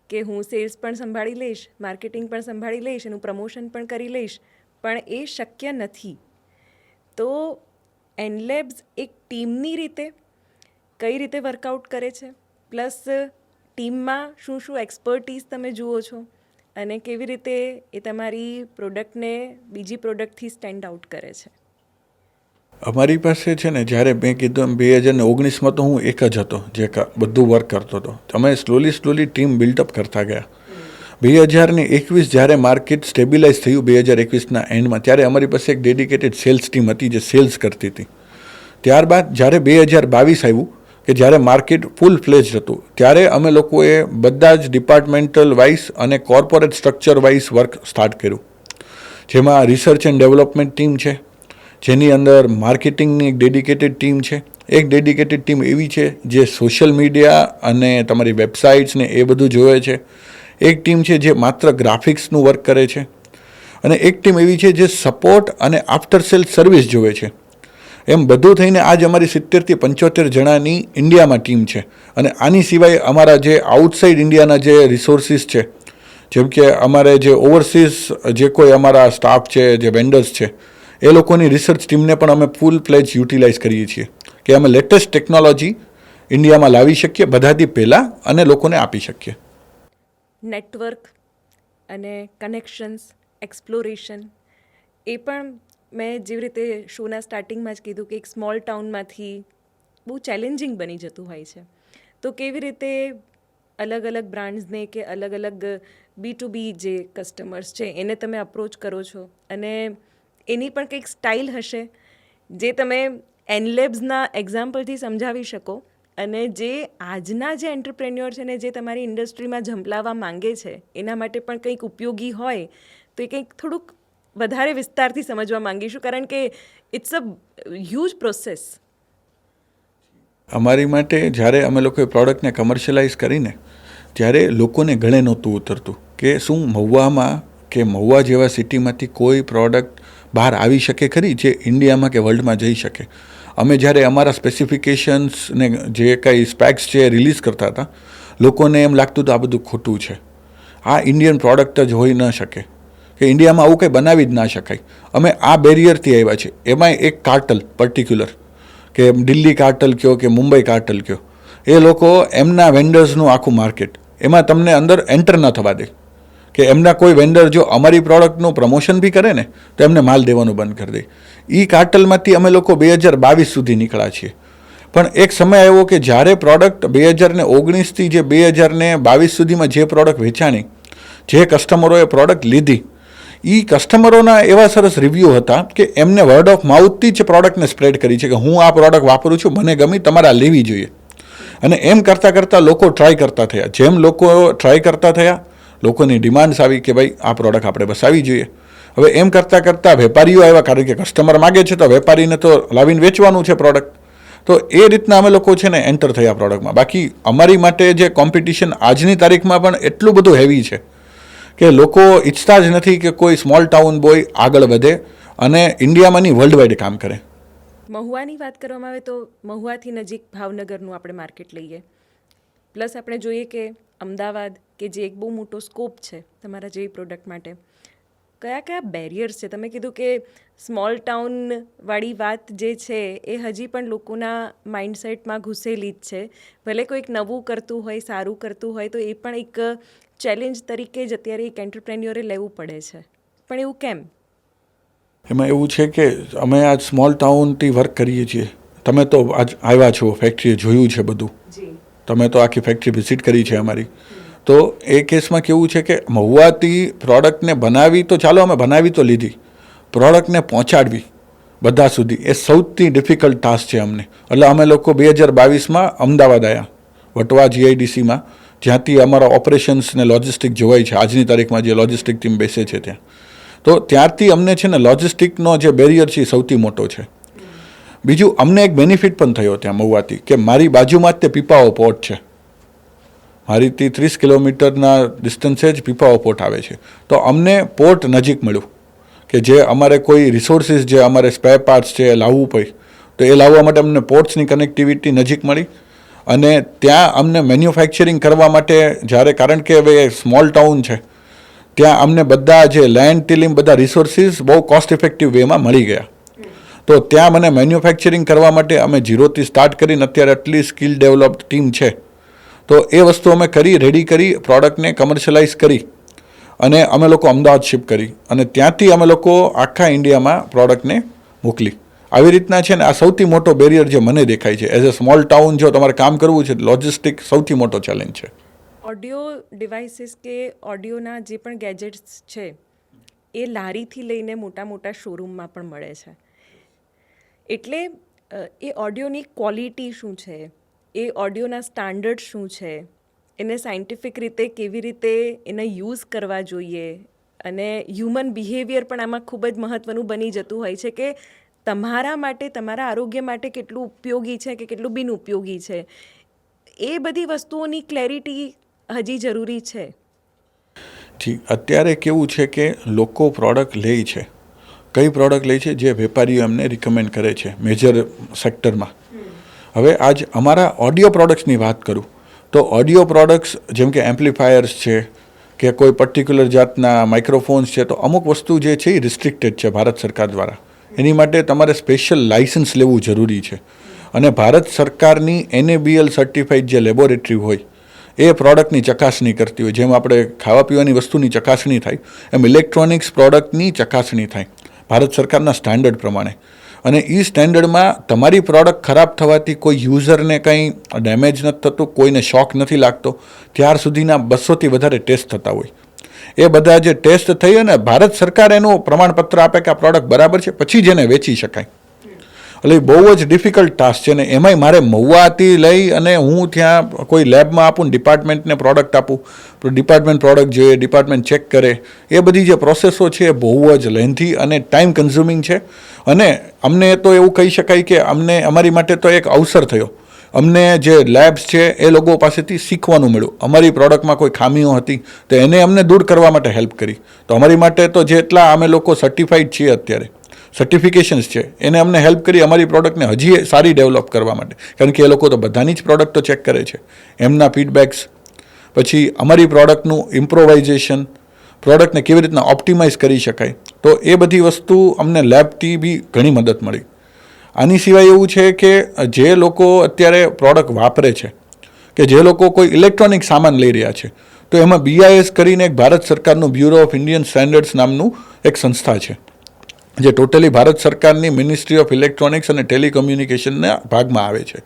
કે હું સેલ્સ પણ સંભાળી લઈશ, માર્કેટિંગ પણ સંભાળી લઈશ, એનું પ્રમોશન પણ કરી લઈશ, પણ એ શક્ય નથી. તો એનલેબ્સ એક ટીમની રીતે કઈ રીતે વર્કઆઉટ કરે છે, પ્લસ ટીમમાં શું શું એક્સપર્ટીઝ તમે જુઓ છો અને કેવી રીતે એ તમારી પ્રોડક્ટને બીજી પ્રોડક્ટથી સ્ટેન્ડ આઉટ કરે છે? અમારી પાસે છે ને, જ્યારે મેં કીધું એમ 2019માં તો હું એક જ હતો જે બધું વર્ક કરતો હતો. અમે સ્લોલી ટીમ બિલ્ટઅપ કરતા ગયા. 2021 જ્યારે માર્કેટ સ્ટેબિલાઇઝ થયું 2021ના એન્ડમાં, ત્યારે અમારી પાસે એક ડેડિકેટેડ સેલ્સ ટીમ હતી જે સેલ્સ કરતી હતી. ત્યારબાદ જ્યારે 2022 આવ્યું કે જ્યારે માર્કેટ ફૂલ ફ્લેજ હતું, ત્યારે અમે લોકોએ બધા જ ડિપાર્ટમેન્ટલ વાઇઝ અને corporate structure wise work start કર્યું, જેમાં રિસર્ચ એન્ડ ડેવલપમેન્ટ ટીમ છે, જેની અંદર માર્કેટિંગની એક ડેડિકેટેડ ટીમ છે, એક ડેડિકેટેડ ટીમ એવી છે જે સોશિયલ મીડિયા અને તમારી વેબસાઇટ્સ ને એ બધું જોવે છે, એક ટીમ છે જે માત્ર ગ્રાફિક્સનું વર્ક કરે છે, અને એક ટીમ એવી છે જે સપોર્ટ અને આફ્ટર સેલ સર્વિસ જોવે છે. એમ બધું થઈને આજ અમારી 70થી 75 જણાની ઇન્ડિયામાં ટીમ છે. અને આની સિવાય અમારા જે આઉટસાઇડ ઇન્ડિયાના જે રિસોર્સિસ છે, જેમ કે અમારે જે ઓવરસીઝ જે કોઈ અમારા સ્ટાફ છે, જે વેન્ડર્સ છે, એ લોકોની રિસર્ચ ટીમને પણ અમે ફૂલ ફ્લેજ યુટિલાઇઝ કરીએ છીએ કે અમે લેટેસ્ટ ટેકનોલોજી ઇન્ડિયામાં લાવી શકીએ બધાથી પહેલાં અને લોકોને આપી શકીએ. નેટવર્ક અને કનેક્શન્સ, એક્સપ્લોરેશન, એ પણ મેં જેવી રીતે શોના સ્ટાર્ટિંગમાં જ કીધું કે એક સ્મોલ ટાઉનમાંથી બહુ ચેલેન્જિંગ બની જતું હોય છે. તો કેવી રીતે અલગ અલગ બ્રાન્ડ્સને કે અલગ અલગ B2B જે કસ્ટમર્સ છે એને તમે અપ્રોચ કરો છો, અને એની પણ કંઈક સ્ટાઇલ હશે જે તમે એનલેબ્સના એક્ઝામ્પલથી સમજાવી શકો, અને જે આજના જે એન્ટરપ્રેન્યોર છે ને જે તમારી ઇન્ડસ્ટ્રીમાં ઝંપલાવવા માંગે છે એના માટે પણ કંઈક ઉપયોગી હોય, તો એ કંઈક થોડુંક વધારે વિસ્તારથી સમજવા માંગીશું, કારણ કે ઇટ્સ અ હ્યુજ પ્રોસેસ. અમારી માટે જ્યારે અમે લોકોએ પ્રોડક્ટને કમર્શિયલાઇઝ કરીને, ત્યારે લોકોને ગળે નહોતું ઉતરતું કે શું મહુવામાં કે મહુવા જેવા સિટીમાંથી કોઈ પ્રોડક્ટ બહાર આવી શકે ખરી જે ઇન્ડિયામાં કે વર્લ્ડમાં જઈ શકે. અમે જ્યારે અમારા સ્પેસિફિકેશન્સ ને જે કંઈ સ્પેક્સ છે રિલીઝ કરતા હતા, લોકોને એમ લાગતું હતું આ બધું ખોટું છે, આ ઇન્ડિયન પ્રોડક્ટ જ હોઈ ન શકે, કે ઇન્ડિયામાં આવું કંઈ બનાવી જ ના શકાય. અમે આ બેરિયરથી આવ્યા છે. એમાંય એક કાર્ટલ પર્ટિક્યુલર, કે દિલ્હી કાર્ટલ કયો કે મુંબઈ કાર્ટલ કયો, એ લોકો એમના વેન્ડર્સનું આખું માર્કેટ, એમાં તમને અંદર એન્ટર ન થવા દે, કે એમના કોઈ વેન્ડર જો અમારી પ્રોડક્ટનું પ્રમોશન બી કરે ને તો એમને માલ દેવાનું બંધ કરી દે. એ કાર્ટલમાંથી અમે લોકો 2022 સુધી નીકળ્યા છીએ. પણ એક સમય આવ્યો કે જ્યારે પ્રોડક્ટ 2019થી જે 2022 સુધીમાં જે પ્રોડક્ટ વેચાણી, જે કસ્ટમરોએ પ્રોડક્ટ લીધી, એ કસ્ટમરોના એવા સરસ રિવ્યૂ હતા કે એમને વર્ડ ઓફ માઉથથી જ પ્રોડક્ટને સ્પ્રેડ કરી છે કે હું આ પ્રોડક્ટ વાપરું છું, મને ગમી, તમારે આ લેવી જોઈએ. અને એમ કરતાં કરતાં લોકો ટ્રાય કરતા થયા. જેમ લોકો ટ્રાય કરતા થયા, લોકોની ડિમાન્ડ્સ આવી કે ભાઈ આ પ્રોડક્ટ આપણે બસાવવી જોઈએ. હવે એમ કરતાં કરતાં વેપારીઓ આવ્યા, કારણ કે કસ્ટમર માગે છે તો વેપારીને તો લાવીને વેચવાનું છે પ્રોડક્ટ. તો એ રીતના અમે લોકો છે ને એન્ટર થયા પ્રોડક્ટમાં. બાકી અમારી માટે જે કોમ્પિટિશન આજની તારીખમાં પણ એટલું બધું હેવી છે કે લોકો ઈચ્છતા જ નથી કે કોઈ સ્મોલ ટાઉન બોય આગળ વધે અને ઇન્ડિયામાં નહીં વર્લ્ડ વાઇડ કામ કરે. મહુવાની વાત કરવામાં આવે તો મહુવાથી નજીક ભાવનગરનું આપણે માર્કેટ લઈએ, પ્લસ આપણે જોઈએ કે અમદાવાદ કે જે એક બહુ મોટો સ્કોપ છે તમારા જેવી પ્રોડક્ટ માટે, કયા કયા બેરિયર્સ છે? તમે કીધું કે સ્મોલ ટાઉનવાળી વાત જે છે એ હજી પણ લોકોના માઇન્ડસેટમાં ઘૂસેલી જ છે. ભલે કોઈક નવું કરતું હોય, સારું કરતું હોય, તો એ પણ એક ચેલેન્જ તરીકે જ અત્યારે એક એન્ટરપ્રેન્યોરે લેવું પડે છે. પણ એવું કેમ? એમાં એવું છે કે અમે આજ સ્મોલ ટાઉનથી વર્ક કરીએ છીએ. તમે તો આજ આવ્યા છો, ફેક્ટરીએ જોયું છે બધું, તમે તો આખી ફેક્ટરી વિઝિટ કરી છે અમારી. તો એ કેસમાં કેવું છે કે મહુવાથી પ્રોડક્ટને બનાવી તો ચાલો અમે બનાવી તો લીધી, પ્રોડક્ટને પહોંચાડવી બધા સુધી એ સૌથી ડિફિકલ્ટ ટાસ્ક છે અમને. એટલે અમે લોકો 2022માં અમદાવાદ આવ્યા વટવા જીઆઈડીસીમાં, જ્યાંથી અમારા ઓપરેશન્સ ને લોજિસ્ટિક જોવાય છે આજની તારીખમાં જે લોજિસ્ટિક ટીમ બેસે છે ત્યાં. તો ત્યારથી અમને છે ને લોજિસ્ટિકનો જે બેરિયર છે એ સૌથી મોટો છે. બીજું અમને એક બેનિફિટ પણ થયો ત્યાં મહુવાથી, કે મારી બાજુમાં જ તે પીપાઓ પોર્ટ છે. મારીથી 30 કિલોમીટરના ડિસ્ટન્સે જ પીપાઓ પોર્ટ આવે છે. તો અમને પોર્ટ નજીક મળ્યું, કે જે અમારે કોઈ રિસોર્સિસ જે અમારે સ્પેર પાર્ટ્સ છે એ લાવવું પડે, તો એ લાવવા માટે અમને પોર્ટ્સની કનેક્ટિવિટી નજીક મળી. અને ત્યાં અમને મેન્યુફેક્ચરિંગ કરવા માટે જ્યારે, કારણ કે હવે સ્મોલ ટાઉન છે, ત્યાં અમને બધા જે લેન્ડ ટીલિંગ બધા રિસોર્સિસ બહુ કોસ્ટ ઇફેક્ટિવ વેમાં મળી ગયા. તો ત્યાં મને મેન્યુફેક્ચરિંગ કરવા માટે અમે ઝીરોથી સ્ટાર્ટ કરીને અત્યારે આટલી સ્કિલ ડેવલપ્ડ ટીમ છે. તો એ વસ્તુ અમે કરી, રેડી કરી, પ્રોડક્ટને કમર્શિયલાઇઝ કરી અને અમે લોકો અમદાવાદ શિપ કરી અને ત્યાંથી અમે લોકો આખા ઇન્ડિયામાં પ્રોડક્ટને મોકલી. આવી રીતના છે ને આ સૌથી મોટો બેરિયર જે મને દેખાય છે. એઝ અ સ્મોલ ટાઉન જો તમારે કામ કરવું છે, લોજિસ્ટિક સૌથી મોટો ચેલેન્જ છે. ઓડિયો ડિવાઇસીસ કે ઓડિયોના જે પણ ગેજેટ્સ છે એ લારીથી લઈને મોટા મોટા શોરૂમમાં પણ મળે છે. એટલે એ ઓડિયોની ક્વોલિટી શું છે, એ ઓડિયોના સ્ટાન્ડર્ડ શું છે, એને સાયન્ટિફિક રીતે કેવી રીતે એને યુઝ કરવા જોઈએ, અને હ્યુમન બિહેવિયર પણ આમાં ખૂબ જ મહત્ત્વનું બની જતું હોય છે, કે તમારા માટે, તમારા આરોગ્ય માટે કેટલું ઉપયોગી છે કે કેટલું બિનઉપયોગી છે. એ બધી વસ્તુઓની ક્લેરિટી હજી જરૂરી છે. જી, અત્યારે કેવું છે કે લોકો પ્રોડક્ટ લે છે, કઈ પ્રોડક્ટ લે છે જે વેપારીઓ એમને રિકમેન્ડ કરે છે મેજર સેક્ટરમાં. હવે આજ અમારા ઓડિયો પ્રોડક્ટ્સની વાત કરું તો ઓડિયો પ્રોડક્ટ્સ જેમ કે એમ્પ્લીફાયર્સ છે કે કોઈ પર્ટિક્યુલર જાતના માઇક્રોફોન્સ છે, તો અમુક વસ્તુ જે છે એ રિસ્ટ્રિક્ટેડ છે ભારત સરકાર દ્વારા. એની માટે તમારે સ્પેશિયલ લાઇસન્સ લેવું જરૂરી છે. અને ભારત સરકારની NABL સર્ટિફાઈડ જે લેબોરેટરી હોય એ પ્રોડક્ટની ચકાસણી કરતી હોય. જેમ આપણે ખાવા પીવાની વસ્તુની ચકાસણી થાય, એમ ઇલેક્ટ્રોનિક્સ પ્રોડક્ટની ચકાસણી થાય ભારત સરકારના સ્ટાન્ડર્ડ પ્રમાણે. અને એ સ્ટેન્ડર્ડમાં તમારી પ્રોડક્ટ ખરાબ થવાથી કોઈ યુઝરને કંઈ ડેમેજ નથી થતું, કોઈને શોક નથી લાગતો, ત્યાર સુધીના 200થી વધારે ટેસ્ટ થતા હોય. એ બધા જે ટેસ્ટ થઈ અને ભારત સરકાર એનું પ્રમાણપત્ર આપે કે આ પ્રોડક્ટ બરાબર છે, પછી જ એને વેચી શકાય. એટલે બહુ જ ડિફિકલ્ટ ટાસ્ક છે. ને એમાંય મારે મહુવાથી લઈ અને હું ત્યાં કોઈ લેબમાં આપું ને ડિપાર્ટમેન્ટને પ્રોડક્ટ આપું, તો ડિપાર્ટમેન્ટ પ્રોડક્ટ જોઈએ, ડિપાર્ટમેન્ટ ચેક કરે, એ બધી જે પ્રોસેસો છે એ બહુ જ લેન્થી અને ટાઈમ કન્ઝ્યુમિંગ છે. અને અમને તો એવું કહી શકાય કે અમને, અમારી માટે તો એક અવસર થયો. અમને જે લેબ્સ છે એ લોકો પાસેથી શીખવાનું મળ્યું. અમારી પ્રોડક્ટમાં કોઈ ખામીઓ હતી તો એને અમને દૂર કરવા માટે હેલ્પ કરી. તો અમારી માટે તો જેટલા અમે લોકો સર્ટિફાઈડ છીએ અત્યારે, સર્ટિફિકેશન્સ છે, એને અમને હેલ્પ કરી અમારી પ્રોડક્ટને હજી સારી ડેવલપ કરવા માટે. કારણ કે એ લોકો તો બધાની જ પ્રોડક્ટ તો ચેક કરે છે, એમના ફીડબેક્સ, પછી અમારી પ્રોડક્ટનું ઇમ્પ્રોવાઇઝેશન, પ્રોડક્ટને કેવી રીતના ઓપ્ટિમાઇઝ કરી શકાય. તો એ બધી વસ્તુ અમને લેબથી બી ઘણી મદદ મળી. આની સિવાય એવું છે કે જે લોકો અત્યારે પ્રોડક્ટ વાપરે છે, કે જે લોકો કોઈ ઇલેક્ટ્રોનિક સામાન લઈ રહ્યા છે, તો એમાં BIS કરીને એક ભારત સરકારનું બ્યુરો ઓફ ઇન્ડિયન સ્ટેન્ડર્ડ્સ નામનું એક સંસ્થા છે, જે ટોટલી ભારત સરકારની મિનિસ્ટ્રી ઓફ ઇલેક્ટ્રોનિક્સ અને ટેલિકમ્યુનિકેશનના ભાગમાં આવે છે.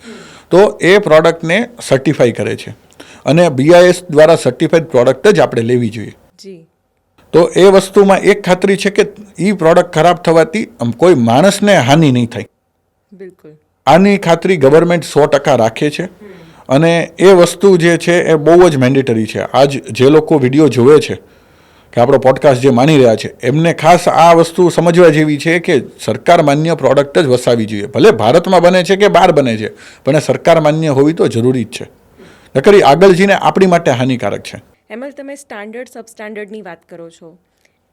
તો એ પ્રોડક્ટને સર્ટિફાઈ કરે છે અને BIS દ્વારા સર્ટિફાઈડ પ્રોડક્ટ જ આપણે લેવી જોઈએ. જી. તો એ વસ્તુમાં એક ખાતરી છે કે એ પ્રોડક્ટ ખરાબ થવાથી કોઈ માણસને હાનિ નહીં થાય. બિલકુલ. આની ખાતરી ગવર્મેન્ટ 100% રાખે છે. અને એ વસ્તુ જે છે એ બહુ જ મેન્ડેટરી છે. આજ જે લોકો વિડીયો જોવે છે કે આપણો પોડકાસ્ટ જે માની રહ્યા છે, એમને ખાસ આ વસ્તુ સમજવા જેવી છે કે સરકાર માન્ય પ્રોડક્ટ જ વસાવી જોઈએ. ભલે ભારતમાં બને છે કે બહાર બને છે, પણ એ સરકાર માન્ય હોવી તો જરૂરી જ છે. નકર આગળ જઈને આપણી માટે હાનિકારક છે. એમાં તમે સ્ટાન્ડર્ડ સબસ્ટાન્ડર્ડની વાત કરો છો,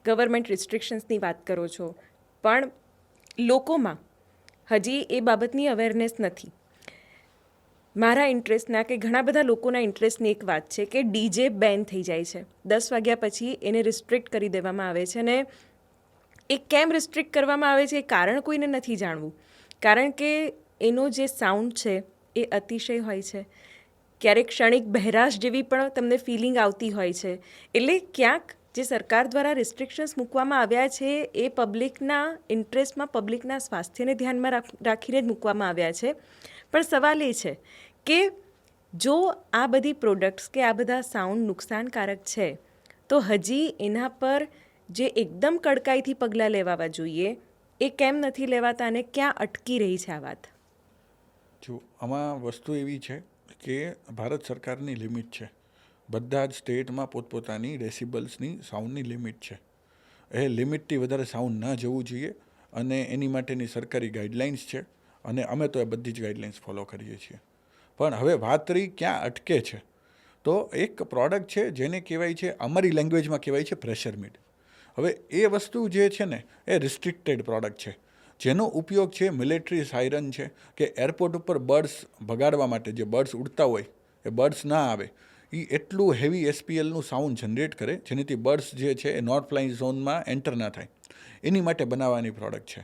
ગવર્મેન્ટ રિસ્ટ્રિક્શન્સની વાત કરો છો, પણ લોકોમાં હજી એ બાબતની અવેરનેસ નથી. મારા ઇન્ટરેસ્ટના કે ઘણા બધા લોકોના ઇન્ટરેસ્ટની એક વાત છે કે DJ બેન થઈ જાય છે. 10 વાગ્યા પછી એને રિસ્ટ્રિક્ટ કરી દેવામાં આવે છે. અને એ કેમ રિસ્ટ્રિક્ટ કરવામાં આવે છે એ કારણ કોઈને નથી જાણવું. કારણ કે એનો જે સાઉન્ડ છે એ અતિશય હોય છે. ક્યારેક ક્ષણિક બહેરાશ જેવી પણ તમને ફિલિંગ આવતી હોય છે. એટલે ક્યાંક જે સરકાર દ્વારા રિસ્ટ્રિક્શન્સ મૂકવામાં આવ્યા છે એ પબ્લિકના ઇન્ટરેસ્ટમાં, પબ્લિકના સ્વાસ્થ્યને ધ્યાનમાં રાખીને જ મૂકવામાં આવ્યા છે. પણ સવાલ એ છે કે જો આ બધી પ્રોડક્ટ્સ કે આ બધા સાઉન્ડ નુકસાનકારક છે, તો હજી એના પર જે એકદમ કડકાઈથી પગલાં લેવાવા જોઈએ એ કેમ નથી લેવાતા અને ક્યાં અટકી રહી છે આ વાત? જો આમાં વસ્તુ એવી છે કે ભારત સરકારની લિમિટ છે. બધા જ સ્ટેટમાં પોતપોતાની ડેસિબલ્સની સાઉન્ડની લિમિટ છે. એ લિમિટથી વધારે સાઉન્ડ ન જવું જોઈએ અને એની માટેની સરકારી ગાઈડલાઇન્સ છે અને અમે તો એ બધી જ ગાઈડલાઇન્સ ફોલો કરીએ છીએ. પણ હવે વાત રહી ક્યાં અટકે છે, તો એક પ્રોડક્ટ છે જેને કહેવાય છે, અમારી લેંગ્વેજમાં કહેવાય છે પ્રેશર મીડ. હવે એ વસ્તુ જે છે ને એ રિસ્ટ્રિક્ટેડ પ્રોડક્ટ છે, જેનો ઉપયોગ છે મિલિટરી સાયરન છે કે એરપોર્ટ ઉપર બર્ડ્સ ભગાડવા માટે, જે બર્ડ્સ ઉડતા હોય એ બર્ડ્સ ના આવે, એ એટલું હેવી એસપીએલનું સાઉન્ડ જનરેટ કરે જેનાથી બર્ડ્સ જે છે એ નોટ ફ્લાઇંગ ઝોનમાં એન્ટર ના થાય. એની માટે બનાવવાની પ્રોડક્ટ છે,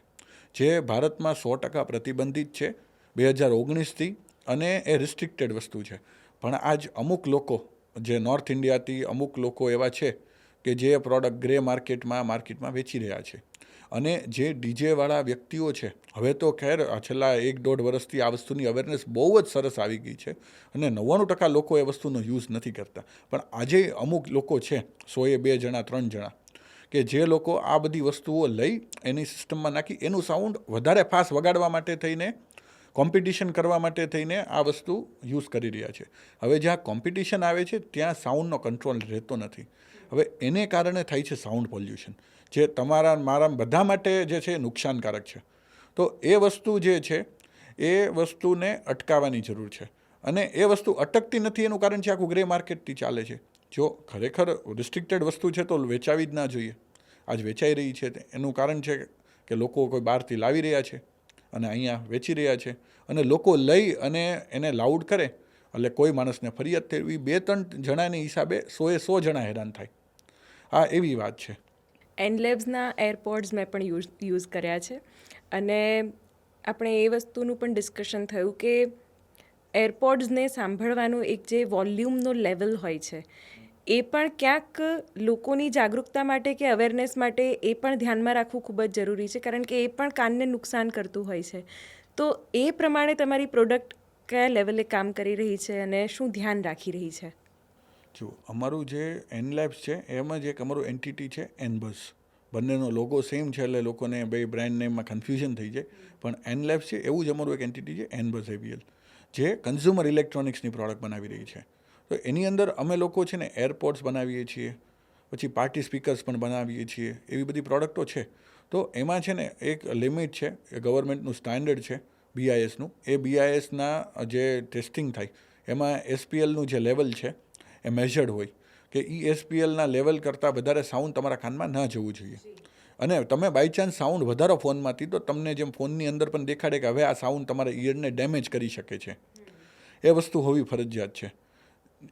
જે ભારતમાં 100% પ્રતિબંધિત છે 2019થી, અને એ રિસ્ટ્રિક્ટેડ વસ્તુ છે. પણ આજ અમુક લોકો જે નોર્થ ઇન્ડિયાથી અમુક લોકો એવા છે કે જે પ્રોડક્ટ ગ્રે માર્કેટમાં વેચી રહ્યા છે. અને જે ડીજેવાળા વ્યક્તિઓ છે, હવે તો ખેર છેલ્લા 1-1.5 વર્ષથી આ વસ્તુની અવેરનેસ બહુ જ સરસ આવી ગઈ છે અને 99% લોકો એ વસ્તુનો યુઝ નથી કરતા. પણ આજે અમુક લોકો છે, 100એ 2 જણા 3 જણા, કે જે લોકો આ બધી વસ્તુઓ લઈ એની સિસ્ટમમાં નાખી એનું સાઉન્ડ વધારે ફાસ્ટ વગાડવા માટે થઈને, કોમ્પિટિશન કરવા માટે થઈને આ વસ્તુ યુઝ કરી રહ્યા છે. હવે જ્યાં કોમ્પિટિશન આવે છે ત્યાં સાઉન્ડનો કંટ્રોલ રહેતો નથી. હવે એને કારણે થાય છે સાઉન્ડ પોલ્યુશન, જે તમારા મારા બધા માટે જે છે નુકસાનકારક છે. તો એ વસ્તુ જે છે એ વસ્તુને અટકાવવાની જરૂર છે, અને એ વસ્તુ અટકતી નથી એનું કારણ છે આખું ગ્રે માર્કેટથી ચાલે છે. જો ખરેખર રિસ્ટ્રિક્ટેડ વસ્તુ છે તો વેચાવી જ ના જોઈએ. આજ વેચાઈ રહી છે એનું કારણ છે કે લોકો કોઈ બહારથી લાવી રહ્યા છે અને અહીંયા વેચી રહ્યા છે, અને લોકો લઈ અને એને લાઉડ કરે એટલે કોઈ માણસને ફરિયાદ થવી, 2-3 જણાની હિસાબે 100એ 100 જણા હેરાન થાય. આ એવી વાત છે. એનલેબ્સના એરપોડ્સ મેં પણ યુઝ કર્યા છે, અને આપણે એ વસ્તુનું પણ ડિસ્કશન થયું કે એરપોડ્સને સાંભળવાનું એક જે વોલ્યુમનો લેવલ હોય છે, એ પણ ક્યાંક લોકોની જાગૃતતા માટે કે અવેરનેસ માટે એ પણ ધ્યાનમાં રાખવું ખૂબ જ જરૂરી છે, કારણ કે એ પણ કાનને નુકસાન કરતું હોય છે. તો એ પ્રમાણે તમારી પ્રોડક્ટ કયા લેવલે કામ કરી રહી છે અને શું ધ્યાન રાખી રહી છે? જો અમારું જે એનલેબ્સ છે એમાં જ એક અમારું એન્ટિટી છે એનબઝ. બંનેનો લોગો સેમ છે એટલે લોકોને બે બ્રાન્ડ નેમમાં કન્ફ્યુઝન થઈ જાય. પણ એનલેબ્સ છે એવું જ અમારું એક એન્ટિટી છે એનબઝ એવીએલ, જે કન્ઝ્યુમર ઇલેક્ટ્રોનિક્સની પ્રોડક્ટ બનાવી રહી છે. તો એની અંદર અમે લોકો છે ને એરપોડ્સ બનાવીએ છીએ, પછી પાર્ટી સ્પીકર્સ પણ બનાવીએ છીએ, એવી બધી પ્રોડક્ટો છે. તો એમાં છે ને એક લિમિટ છે, એ ગવર્મેન્ટનું સ્ટાન્ડર્ડ છે BISનું. એ BISના જે ટેસ્ટિંગ થાય એમાં એસપીએલનું જે લેવલ છે એ મેઝર્ડ હોય કે એસપીએલના લેવલ કરતાં વધારે સાઉન્ડ તમારા કાનમાં ન જવું જોઈએ. અને તમે બાય ચાન્સ સાઉન્ડ વધારો ફોનમાંથી, તો તમને જેમ ફોનની અંદર પણ દેખાડે કે હવે આ સાઉન્ડ તમારા ઇયરને ડેમેજ કરી શકે છે, એ વસ્તુ હોવી ફરજિયાત છે.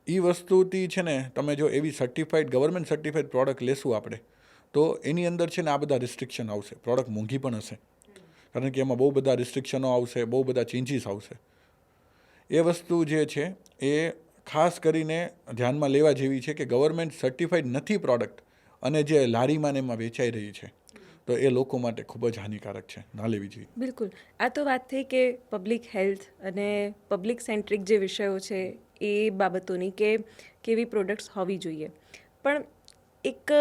એ વસ્તુથી છે ને તમે જો એવી સર્ટિફાઈડ ગવર્મેન્ટ સર્ટિફાઈડ પ્રોડક્ટ લેશું આપણે, તો એની અંદર છે ને આ બધા રિસ્ટ્રિક્શન આવશે. પ્રોડક્ટ મોંઘી પણ હશે, કારણ કે એમાં બહુ બધા રિસ્ટ્રિક્શનો આવશે, બહુ બધા ચેન્જીસ આવશે. એ વસ્તુ જે છે એ ખાસ કરીને ધ્યાનમાં લેવા જેવી છે કે ગવર્મેન્ટ સર્ટિફાઈડ નથી પ્રોડક્ટ અને જે લારીમાં ને એમાં વેચાઈ રહી છે, તો એ લોકો માટે ખૂબ જ હાનિકારક છે, ના લેવી જોઈએ. બિલકુલ. આ તો વાત થઈ કે પબ્લિક હેલ્થ અને પબ્લિક સેન્ટ્રિક જે વિષયો છે એ બાબતોની, કે કેવી પ્રોડક્ટ્સ હોવી જોઈએ. પણ એક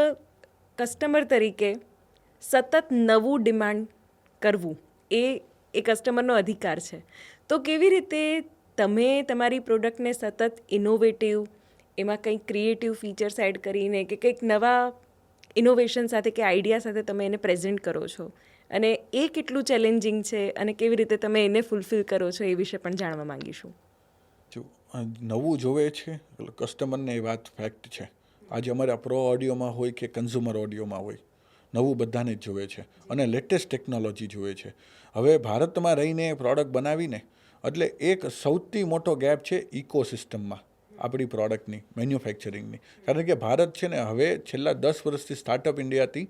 કસ્ટમર તરીકે સતત નવું ડિમાન્ડ કરવું એ કસ્ટમરનો અધિકાર છે. તો કેવી રીતે તમે તમારી પ્રોડક્ટને સતત ઇનોવેટિવ, એમાં કંઈક ક્રિએટિવ ફીચર્સ એડ કરીને કે કંઈક નવા ઇનોવેશન સાથે કે આઈડિયા સાથે તમે એને પ્રેઝન્ટ કરો છો, અને એ કેટલું ચેલેન્જિંગ છે અને કેવી રીતે તમે એને ફૂલફિલ કરો છો, એ વિશે પણ જાણવા માંગીશું. જો નવું જોવે છે કસ્ટમરને, એ વાત ફેક્ટ છે. આજે અમારા પ્રો ઓડિયોમાં હોય કે કન્ઝ્યુમર ઓડિયોમાં હોય, નવું બધાને જ જોવે છે અને લેટેસ્ટ ટેકનોલોજી જોવે છે. હવે ભારતમાં રહીને પ્રોડક્ટ બનાવીને એટલે એક સૌથી મોટો ગેપ છે ઇકોસિસ્ટમમાં આપણી પ્રોડક્ટની, મેન્યુફેક્ચરિંગની. કારણ કે ભારત છે ને હવે છેલ્લા 10 વર્ષથી સ્ટાર્ટઅપ ઇન્ડિયાથી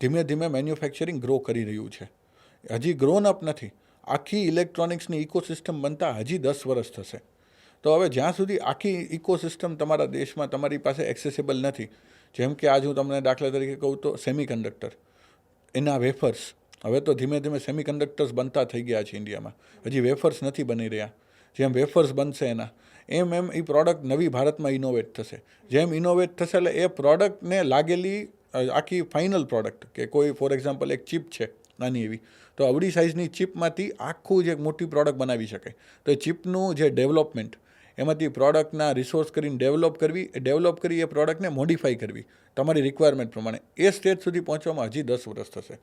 ધીમે ધીમે મેન્યુફેક્ચરિંગ ગ્રો કરી રહ્યું છે. હજી ગ્રોન અપ નથી. આખી ઇલેક્ટ્રોનિક્સની ઇકોસિસ્ટમ બનતા હજી 10 વર્ષ થશે. તો હવે જ્યાં સુધી આખી ઇકોસિસ્ટમ તમારા દેશમાં તમારી પાસે એક્સેસિબલ નથી, જેમ કે આજ હું તમને દાખલા તરીકે કહું તો સેમિકન્ડક્ટર, એના વેફર્સ, હવે તો ધીમે ધીમે સેમિકન્ડક્ટર્સ બનતા થઈ ગયા છે ઇન્ડિયામાં, હજી વેફર્સ નથી બની રહ્યા. જેમ વેફર્સ બનશે એના એમ એ પ્રોડક્ટ નવી ભારતમાં ઇનોવેટ થશે. જેમ ઇનોવેટ થશે એટલે એ પ્રોડક્ટને લાગેલી આખી ફાઇનલ પ્રોડક્ટ, કે કોઈ ફોર એક્ઝામ્પલ એક ચિપ છે નાની એવી, તો અવળી સાઇઝની ચિપમાંથી આખું જે મોટી પ્રોડક્ટ બનાવી શકે, તો એ ચિપનું જે ડેવલપમેન્ટ એમાંથી પ્રોડક્ટના રિસોર્સ કરીને ડેવલપ કરી એ પ્રોડક્ટને મોડિફાઈ કરવી તમારી રિક્વાયરમેન્ટ પ્રમાણે, એ સ્ટેજ સુધી પહોંચવામાં હજી 10 વર્ષ થશે.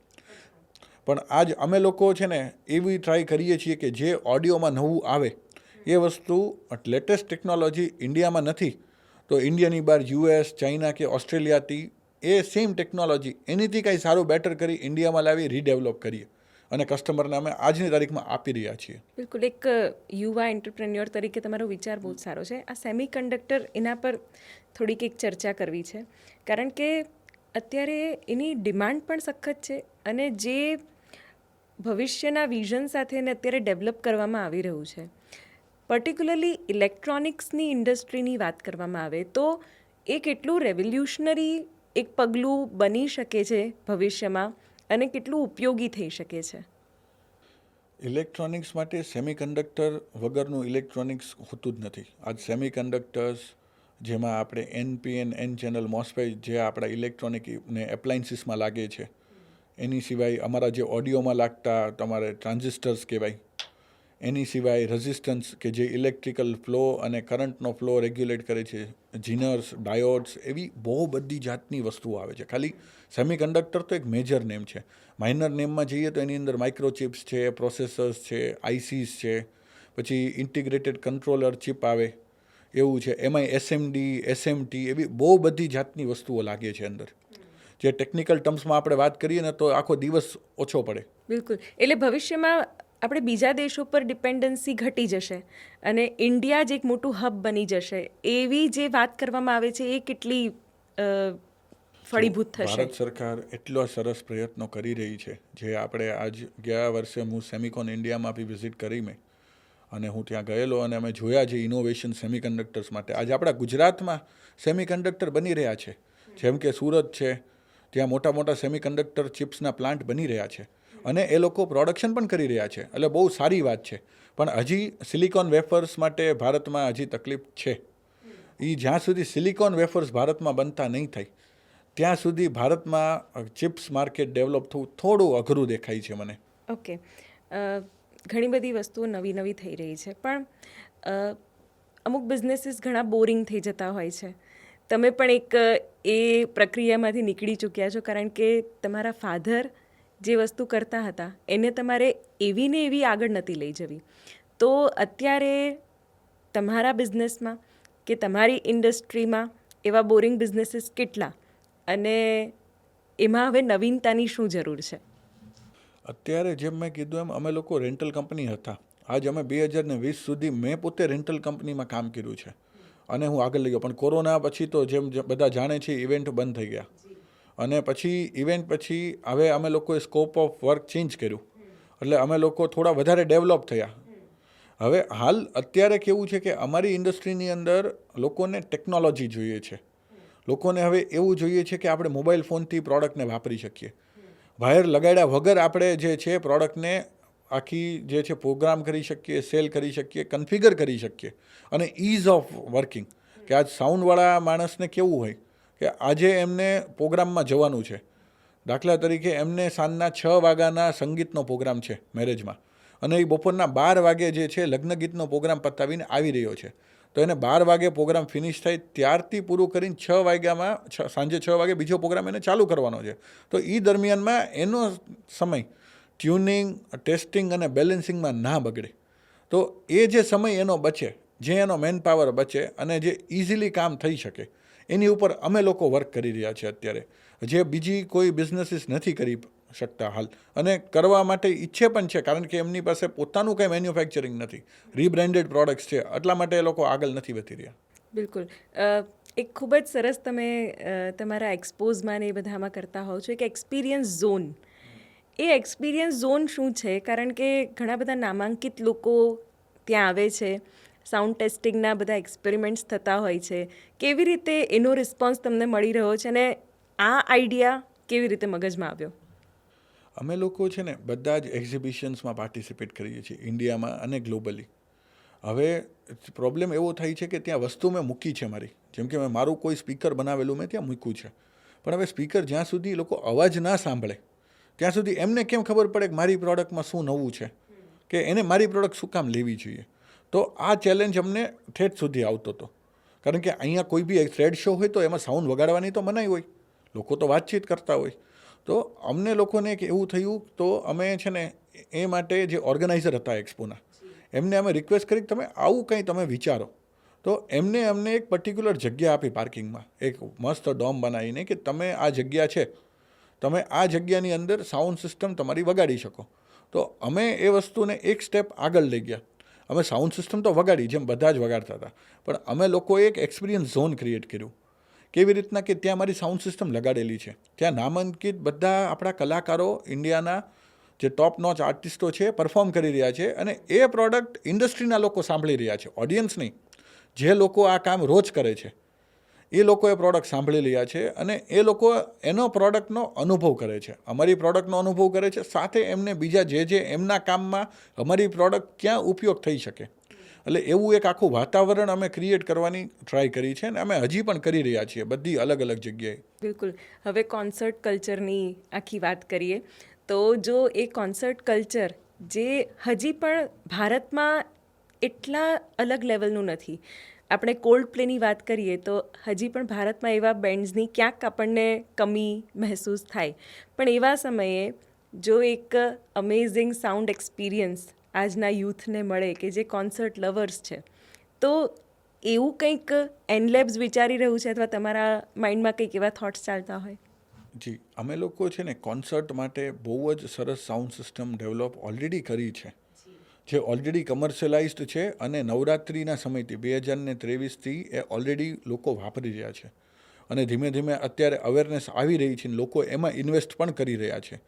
પણ આજ અમે લોકો છે ને એવી ટ્રાય કરીએ છીએ કે જે ઓડિયોમાં નવું આવે એ વસ્તુ લેટેસ્ટ ટેકનોલોજી ઇન્ડિયામાં નથી તો ઇન્ડિયાની બહાર US, ચાઇના કે ઓસ્ટ્રેલિયાથી એ સેમ ટેકનોલોજી એનીથી કાંઈ સારું બેટર કરી ઇન્ડિયામાં લાવી રીડેવલપ કરીએ અને કસ્ટમરને અમે આજની તારીખમાં આપી રહ્યા છીએ. બિલકુલ. એક યુવા એન્ટરપ્રેન્યોર તરીકે તમારો વિચાર બહુ જ સારો છે. આ સેમી કન્ડક્ટર, એના પર થોડીક એક ચર્ચા કરવી છે, કારણ કે અત્યારે એની ડિમાન્ડ પણ સખત છે અને જે ભવિષ્યના વિઝન સાથે એને અત્યારે ડેવલપ કરવામાં આવી રહ્યું છે, પર્ટિક્યુલરલી ઇલેક્ટ્રોનિક્સની ઇન્ડસ્ટ્રીની વાત કરવામાં આવે તો એ કેટલું રેવોલ્યુશનરી એક પગલું બની શકે છે ભવિષ્યમાં અને કેટલું ઉપયોગી થઈ શકે છે. ઇલેક્ટ્રોનિક્સ માટે સેમિકન્ડક્ટર વગરનું ઇલેક્ટ્રોનિક્સ હોતું જ નથી. આજ સેમિકન્ડક્ટર્સ જેમાં આપણે NPN N ચેનલ મોસ્ફેટ જે આપણા ઇલેક્ટ્રોનિક ને એપ્લાયન્સીસમાં લાગે છે, એની સિવાય અમારા જે ઓડિયોમાં લાગતા તમારે ટ્રાન્ઝિસ્ટર્સ કહેવાય, એની સિવાય રેઝિસ્ટન્સ કે જે ઇલેક્ટ્રિકલ ફ્લો અને કરંટનો ફ્લો રેગ્યુલેટ કરે છે, જીનર્સ, ડાયોડ્સ, એવી બહુ બધી જાતની વસ્તુઓ આવે છે. ખાલી સેમિકન્ડક્ટર તો એક મેજર નેમ છે. માઇનર નેમમાં જઈએ તો એની અંદર માઇક્રોચિપ્સ છે, પ્રોસેસર્સ છે, ICs છે, પછી ઇન્ટિગ્રેટેડ કંટ્રોલર ચિપ આવે એવું છે, એમાં SMD, SMT એવી બહુ બધી જાતની વસ્તુઓ લાગે છે અંદર. જે ટેકનિકલ ટર્મ્સમાં આપણે વાત કરીએ ને તો આખો દિવસ ઓછો પડે. બિલકુલ. એટલે ભવિષ્યમાં આપણે બીજા દેશો પર ડિપેન્ડન્સી ઘટી જશે અને ઇન્ડિયા જ એક મોટું હબ બની જશે, એવી જે વાત કરવામાં આવે છે એ કેટલી ફળીભૂત થશે? ભારત સરકાર એટલો સરસ પ્રયત્નો કરી રહી છે, જે આપણે આજ ગયા વર્ષે હું સેમિકોન ઇન્ડિયામાં બી વિઝિટ કરી મેં અને હું ત્યાં ગયેલો અને અમે જોયા છે ઇનોવેશન સેમિકન્ડક્ટર્સ માટે. આજે આપણા ગુજરાતમાં સેમિકન્ડક્ટર બની રહ્યા છે, જેમ કે સુરત છે, ત્યાં મોટા મોટા સેમિકન્ડક્ટર ચિપ્સના પ્લાન્ટ બની રહ્યા છે અને એ લોકો પ્રોડક્શન પણ કરી રહ્યા છે, એટલે બહુ સારી વાત છે. પણ હજી સિલિકોન વેફર્સ માટે ભારતમાં હજી તકલીફ છે. એ જ્યાં સુધી સિલિકોન વેફર્સ ભારતમાં બનતા નહીં થાય ત્યાં સુધી ભારતમાં ચિપ્સ માર્કેટ ડેવલપ થવું થોડું અઘરું દેખાય છે મને. ઓકે. ઘણી બધી વસ્તુઓ નવી નવી થઈ રહી છે, પણ અમુક બિઝનેસીસ ઘણા બોરિંગ થઈ જતા હોય છે. તમે પણ એક એ પ્રક્રિયામાંથી નીકળી ચૂક્યા છો, કારણ કે તમારા ફાધર જે વસ્તુ કરતા હતા એને તમારે એવી ને એવી આગળ નથી લઈ જવી. તો અત્યારે તમારા બિઝનેસમાં કે તમારી ઇન્ડસ્ટ્રીમાં એવા બોરિંગ બિઝનેસીસ કેટલા અને એમાં હવે નવીનતાની શું જરૂર છે? અત્યારે જેમ મેં કીધું એમ અમે લોકો રેન્ટલ કંપની હતા. આજ અમે 2020 સુધી મેં પોતે રેન્ટલ કંપનીમાં કામ કર્યું છે અને હું આગળ લઈ ગયો. પણ કોરોના પછી તો જેમ બધા જાણે છે ઇવેન્ટ બંધ થઈ ગયા અને પછી ઇવેન્ટ પછી હવે અમે લોકોએ સ્કોપ ઓફ વર્ક ચેન્જ કર્યું, એટલે અમે લોકો થોડા વધારે ડેવલપ થયા. હવે હાલ અત્યારે કેવું છે કે અમારી ઇન્ડસ્ટ્રીની અંદર લોકોને ટેકનોલોજી જોઈએ છે. લોકોને હવે એવું જોઈએ છે કે આપણે મોબાઈલ ફોનથી પ્રોડક્ટને વાપરી શકીએ, વાયર લગાડ્યા વગર આપણે જે છે પ્રોડક્ટને આખી જે છે પ્રોગ્રામ કરી શકીએ, સેલ કરી શકીએ, કન્ફિગર કરી શકીએ અને ઇઝ ઓફ વર્કિંગ. કે આજ સાઉન્ડવાળા માણસને કેવું હોય કે આજે એમને પ્રોગ્રામમાં જવાનું છે, દાખલા તરીકે એમને સાંજના 6 વાગ્યાના સંગીતનો પ્રોગ્રામ છે મેરેજમાં અને એ બપોરના 12 વાગે જે છે લગ્ન ગીતનો પ્રોગ્રામ પતાવીને આવી રહ્યો છે, તો એને 12 વાગે પ્રોગ્રામ ફિનિશ થાય ત્યારથી પૂરું કરીને 6 વાગ્યામાં સાંજે 6 વાગે બીજો પ્રોગ્રામ એને ચાલુ કરવાનો છે. તો એ દરમિયાનમાં એનો સમય ટ્યુનિંગ, ટેસ્ટિંગ અને બેલેન્સિંગમાં ના બગડે, તો એ જે સમય એનો બચે, જે એનો મેન પાવર બચે અને જે ઇઝીલી કામ થઈ શકે, એની ઉપર અમે લોકો વર્ક કરી રહ્યા છીએ અત્યારે, જે બીજી કોઈ બિઝનેસીસ નથી કરી શકતા હાલ અને કરવા માટે ઈચ્છે પણ છે, કારણ કે એમની પાસે પોતાનું કંઈ મેન્યુફેક્ચરિંગ નથી, રીબ્રાન્ડેડ પ્રોડક્ટ્સ છે, એટલા માટે એ લોકો આગળ નથી વધી રહ્યા. બિલકુલ. એક ખૂબ જ સરસ તમે તમારા એક્સપોઝમાં ને એ બધામાં કરતા હોવ છો, એક એક્સપિરિયન્સ ઝોન. એ એક્સપિરિયન્સ ઝોન શું છે? કારણ કે ઘણા બધા નામાંકિત લોકો ત્યાં આવે છે, સાઉન્ડ ટેસ્ટિંગના બધા એક્સપેરિમેન્ટ્સ થતા હોય છે. કેવી રીતે એનો રિસ્પોન્સ તમને મળી રહ્યો છે અને આ આઈડિયા કેવી રીતે મગજમાં આવ્યો? અમે લોકો છે ને બધા જ એક્ઝિબિશન્સમાં પાર્ટિસિપેટ કરીએ છીએ ઇન્ડિયામાં અને ગ્લોબલી. હવે પ્રોબ્લેમ એવો થાય છે કે ત્યાં વસ્તુ મેં મૂકી છે મારી, જેમ કે મેં મારું કોઈ સ્પીકર બનાવેલું મેં ત્યાં મૂક્યું છે, પણ હવે સ્પીકર જ્યાં સુધી લોકો અવાજ ના સાંભળે ત્યાં સુધી એમને કેમ ખબર પડે કે મારી પ્રોડક્ટમાં શું નવું છે, કે એને મારી પ્રોડક્ટ શું કામ લેવી જોઈએ? તો આ ચેલેન્જ અમને ઠેઠ સુધી આવતો હતો, કારણ કે અહીંયા કોઈ બી એક થ્રેડ શો હોય તો એમાં સાઉન્ડ વગાડવાની તો મનાઈ હોય, લોકો તો વાતચીત કરતા હોય. તો અમને લોકોને એક એવું થયું, તો અમે છે ને એ માટે જે ઓર્ગેનાઇઝર હતા એક્સપોના, એમને અમે રિક્વેસ્ટ કરી કે તમે આવું કંઈ તમે વિચારો. તો અમને એક પર્ટિક્યુલર જગ્યા આપી પાર્કિંગમાં, એક મસ્ત ડોમ બનાવીને કે તમે આ જગ્યા છે, તમે આ જગ્યાની અંદર સાઉન્ડ સિસ્ટમ તમારી વગાડી શકો. તો અમે એ વસ્તુને એક સ્ટેપ આગળ લઈ ગયા. અમે સાઉન્ડ સિસ્ટમ તો વગાડી જેમ બધા જ વગાડતા હતા, પણ અમે લોકોએ એક એક્સપિરિયન્સ ઝોન ક્રિએટ કર્યું. કેવી રીતના કે ત્યાં મારી સાઉન્ડ સિસ્ટમ લગાડેલી છે, ત્યાં નામાંકિત બધા આપણા કલાકારો ઇન્ડિયાના જે ટોપ નોચ આર્ટિસ્ટો છે પરફોર્મ કરી રહ્યા છે, અને એ પ્રોડક્ટ ઇન્ડસ્ટ્રીના લોકો સાંભળી રહ્યા છે, ઓડિયન્સ નહીં. જે લોકો આ કામ રોજ કરે છે એ લોકો એ પ્રોડક્ટ સાંભળી રહ્યા છે, અને એ લોકો એનો પ્રોડક્ટનો અનુભવ કરે છે, અમારી પ્રોડક્ટનો અનુભવ કરે છે, સાથે એમને બીજા જે એમના કામમાં અમારી પ્રોડક્ટ ક્યાં ઉપયોગ થઈ શકે. એટલે એવું એક આખું વાતાવરણ અમે ક્રિએટ કરવાની ટ્રાય કરી છે, અને અમે હજી પણ કરી રહ્યા છીએ બધી અલગ અલગ જગ્યાએ. બિલકુલ. હવે કોન્સર્ટ કલ્ચરની આખી વાત કરીએ તો જો એ કોન્સર્ટ કલ્ચર જે હજી પણ ભારતમાં એટલા અલગ લેવલનું નથી. આપણે કોલ્ડ પ્લેની વાત કરીએ તો હજી પણ ભારતમાં એવા બેન્ડ્સની ક્યાંક આપણને કમી મહેસૂસ થાય, પણ એવા સમયે જો એક અમેઝિંગ સાઉન્ડ એક્સપિરિયન્સ આજના યુથને મળે કે જે કોન્સર્ટ લવર્સ છે, તો એવું કંઈક એનલેબ્સ વિચારી રહ્યું છે, અથવા તમારા માઇન્ડમાં કંઈક એવા થોટ્સ ચાલતા હોય? જી, અમે લોકો છે ને કોન્સર્ટ માટે બહુ જ સરસ સાઉન્ડ સિસ્ટમ ડેવલપ ઓલરેડી કરી છે, જે ઓલરેડી કમર્શિયલાઇઝડ છે, અને નવરાત્રિના સમયથી 2023થી એ ઓલરેડી લોકો વાપરી રહ્યા છે, અને ધીમે ધીમે અત્યારે અવેરનેસ આવી રહી છે, લોકો એમાં ઇન્વેસ્ટ પણ કરી રહ્યા છે.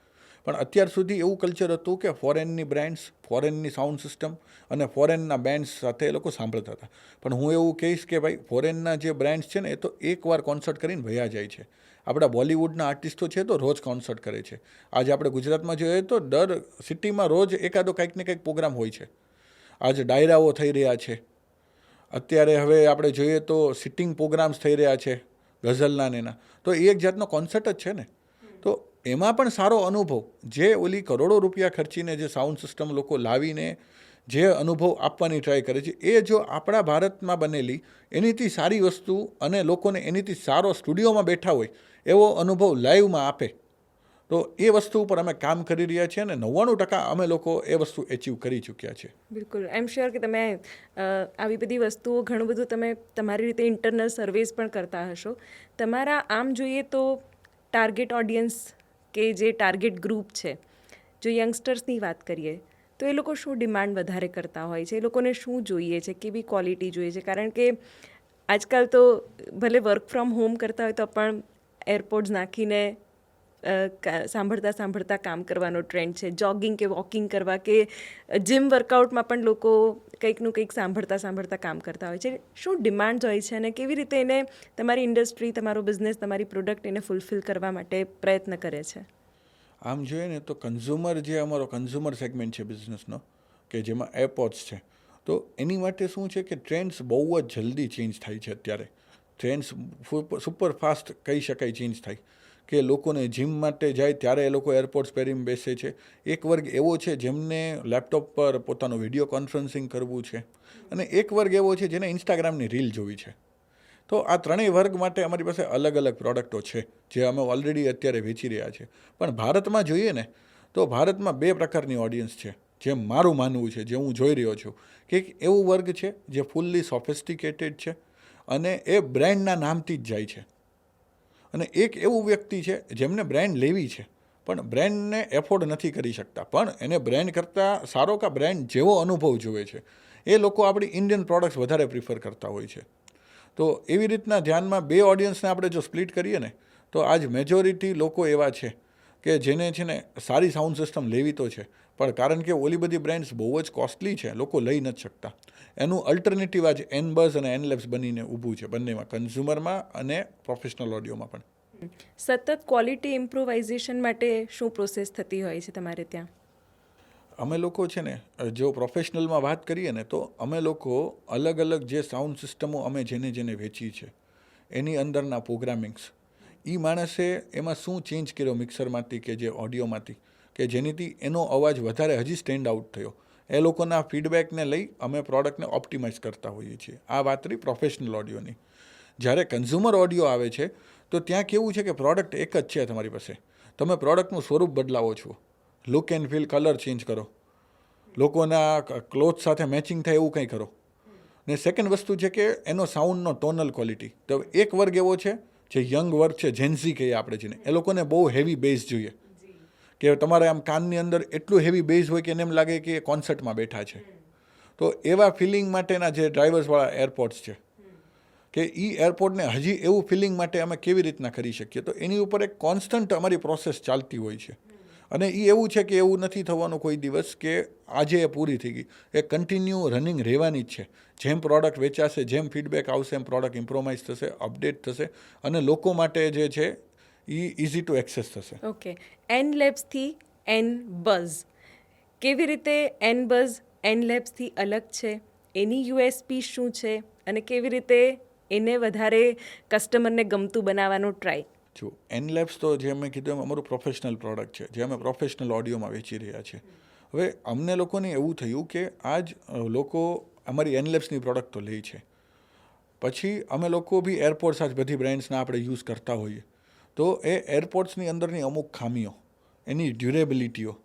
પણ અત્યાર સુધી એવું કલ્ચર હતું કે ફોરેનની બ્રાન્ડ્સ, ફોરેનની સાઉન્ડ સિસ્ટમ અને ફોરેનના બેન્ડ્સ સાથે એ લોકો સાંભળતા હતા. પણ હું એવું કહીશ કે ભાઈ, ફોરેનના જે બ્રાન્ડ્સ છે ને એ તો એકવાર કોન્સર્ટ કરીને વયા જાય છે. આપણા બોલિવૂડના આર્ટિસ્ટો છે તો રોજ કોન્સર્ટ કરે છે. આજે આપણે ગુજરાતમાં જોઈએ તો દર સિટીમાં રોજ એકાદો કંઈક ને કંઈક પ્રોગ્રામ હોય છે. આજે ડાયરાઓ થઈ રહ્યા છે, અત્યારે હવે આપણે જોઈએ તો સિટિંગ પ્રોગ્રામ્સ થઈ રહ્યા છે ગઝલના ને એના, તો એ એક જાતનો કોન્સર્ટ જ છે ને. તો એમાં પણ સારો અનુભવ, જે ઓલી કરોડો રૂપિયા ખર્ચીને જે સાઉન્ડ સિસ્ટમ લોકો લાવીને જે અનુભવ આપવાની ટ્રાય કરે છે, એ જો આપણા ભારતમાં બનેલી એનીથી સારી વસ્તુ અને લોકોને એનીથી સારો સ્ટુડિયોમાં બેઠા હોય એવો અનુભવ લાઈવમાં આપે, તો એ વસ્તુ ઉપર અમે કામ કરી રહ્યા છીએ, અને 99% અમે લોકો એ વસ્તુ એચીવ કરી ચૂક્યા છે. બિલકુલ. આઈ એમ શ્યોર કે તમે આવી બધી વસ્તુઓ ઘણું બધું તમે તમારી રીતે ઇન્ટરનલ સર્વેસ પણ કરતા હશો. તમારા આમ જોઈએ તો ટાર્ગેટ ઓડિયન્સ કે જે ટાર્ગેટ ગ્રુપ છે, જો યંગસ્ટર્સની વાત કરીએ તો એ લોકો શું ડિમાન્ડ વધારે કરતા હોય છે, એ લોકોને શું જોઈએ છે, કેવી ક્વોલિટી જોઈએ છે? કારણ કે આજકાલ તો ભલે વર્ક ફ્રોમ હોમ કરતા હોય તો પણ એરપોર્ટ્સ નાખીને સાંભળતા સાંભળતા કામ કરવાનો ટ્રેન્ડ છે. જોગિંગ કે વોકિંગ કરવા કે જીમ વર્કઆઉટમાં પણ લોકો કંઈકનું કંઈક સાંભળતા સાંભળતા કામ કરતા હોય છે. શું ડિમાન્ડ હોય છે, અને કેવી રીતે એને તમારી ઇન્ડસ્ટ્રી, તમારો બિઝનેસ, તમારી પ્રોડક્ટ એને ફૂલફિલ કરવા માટે પ્રયત્ન કરે છે? આમ જોઈએ ને તો કન્ઝ્યુમર, જે અમારો કન્ઝ્યુમર સેગમેન્ટ છે બિઝનેસનો, કે જેમાં એરપોર્ટ્સ છે, તો એની માટે શું છે કે ટ્રેન્ડ્સ બહુ જ જલ્દી ચેન્જ થાય છે. અત્યારે ટ્રેન્ડ્સ સુપર ફાસ્ટ કહી શકાય ચેન્જ થાય, કે લોકોને જીમ માટે જાય ત્યારે એ લોકો એરપોર્ટ્સ પહેરીને બેસે છે. એક વર્ગ એવો છે જેમને લેપટોપ પર પોતાનું વિડીયો કોન્ફરન્સિંગ કરવું છે, અને એક વર્ગ એવો છે જેને ઇન્સ્ટાગ્રામની રીલ જોવી છે. તો આ ત્રણેય વર્ગ માટે અમારી પાસે અલગ અલગ પ્રોડક્ટો છે, જે અમે ઓલરેડી અત્યારે વેચી રહ્યા છે. પણ ભારતમાં જોઈએ ને તો ભારતમાં બે પ્રકારની ઓડિયન્સ છે, જેમ મારું માનવું છે, જે હું જોઈ રહ્યો છું, કે એક એવું વર્ગ છે જે ફૂલ્લી સોફિસ્ટિકેટેડ છે, અને એ બ્રાન્ડના નામથી જ જાય છે, અને એક એવું વ્યક્તિ છે જેમને બ્રાન્ડ લેવી છે પણ બ્રાન્ડને એફોર્ડ નથી કરી શકતા, પણ એને બ્રાન્ડ કરતાં સારો કે બ્રાન્ડ જેવો અનુભવ જોઈએ છે. એ લોકો આપણી ઇન્ડિયન પ્રોડક્ટ્સ વધારે પ્રિફર કરતા હોય છે. તો એવી રીતના ધ્યાનમાં બે ઓડિયન્સને આપણે જો સ્પ્લિટ કરીએ ને, તો આજ મેજોરિટી લોકો એવા છે કે જેને છે ને સારી સાઉન્ડ સિસ્ટમ લેવી તો છે, પણ કારણ કે ઓલી બધી બ્રાન્ડ્સ બહુ જ કોસ્ટલી છે, લોકો લઈ નથી શકતા. એનું અલ્ટરનેટિવ આજ એનબઝ અને એનલેબ્સ બનીને ઊભું છે, બંનેમાં, કન્ઝ્યુમરમાં અને પ્રોફેશનલ ઓડિયોમાં પણ. સતત ક્વોલિટી ઇમ્પ્રોવાઇઝેશન માટે શું પ્રોસેસ થતી હોય છે તમારે ત્યાં? અમે લોકો છે ને, જો પ્રોફેશનલમાં વાત કરીએ ને, તો અમે લોકો અલગ અલગ જે સાઉન્ડ સિસ્ટમો અમે જેને વેચી છે એની અંદરના પ્રોગ્રામિંગ્સ, એ માણસે એમાં શું ચેન્જ કર્યો મિક્સરમાંથી કે જે ઓડિયોમાંથી, કે જેનીથી એનો અવાજ વધારે હજી સ્ટેન્ડ આઉટ થયો, એ લોકોના ફીડબેકને લઈ અમે પ્રોડક્ટને ઓપ્ટિમાઇઝ કરતા હોઈએ છીએ. આ વાત રહી પ્રોફેશનલ ઓડિયોની. જ્યારે કન્ઝ્યુમર ઓડિયો આવે છે તો ત્યાં કેવું છે કે પ્રોડક્ટ એક જ છે તમારી પાસે, તમે પ્રોડક્ટનું સ્વરૂપ બદલાવો છો, look and feel, colour change કરો, લોકોના ક્લોથ સાથે મેચિંગ થાય એવું કંઈ કરો. ને સેકન્ડ વસ્તુ છે કે એનો સાઉન્ડનો ટોનલ ક્વોલિટી. તો એક વર્ગ એવો છે જે યંગ વર્ગ છે, જેન્ઝી કહીએ આપણે જેને, એ લોકોને બહુ હેવી બેઝ જોઈએ, કે તમારે આમ કાનની અંદર એટલું હેવી બેઝ હોય કે એને એમ લાગે કે એ કોન્સર્ટમાં બેઠા છે. તો એવા ફિલિંગ માટેના જે ડ્રાઈવર્સવાળા એરપોર્ટ્સ છે, કે એ એરપોર્ટને હજી એવું ફિલિંગ માટે અમે કેવી રીતના કરી શકીએ, તો એની ઉપર એક કોન્સ્ટન્ટ અમારી પ્રોસેસ ચાલતી હોય છે. અને એ એવું છે કે એવું નથી થવાનું કોઈ દિવસ કે આજે એ પૂરી થઈ ગઈ, એ કન્ટિન્યુ રનિંગ રહેવાની જ છે. જેમ પ્રોડક્ટ વેચાશે, જેમ ફીડબેક આવશે, એમ પ્રોડક્ટ ઇમ્પ્રોમાઇઝ થશે, અપડેટ થશે, અને લોકો માટે જે છે એ ઇઝી ટુ એક્સેસ થશે. ઓકે, એન લેબ્સથી એન બઝ, કેવી રીતે એન બઝ એન લેબ્સથી અલગ છે, એની યુએસપી શું છે, અને કેવી રીતે એને વધારે કસ્ટમરને ગમતું બનાવવાનો ટ્રાય? જો એન લેબ્સ તો જે મેં કીધું એમ અમારું પ્રોફેશનલ પ્રોડક્ટ છે, જે અમે પ્રોફેશનલ ઓડિયોમાં વેચી રહ્યા છીએ. હવે અમને લોકોને એવું થયું કે આજ લોકો અમારી એન લેબ્સની પ્રોડક્ટ તો લે છે, પછી અમે લોકો બી એરપોર્ટ્સ આજ બધી બ્રાન્ડ્સના આપણે યુઝ કરતા હોઈએ, તો એ એરપોર્ટ્સની અંદરની અમુક ખામીઓ, એની ડ્યુરેબિલિટીઓ,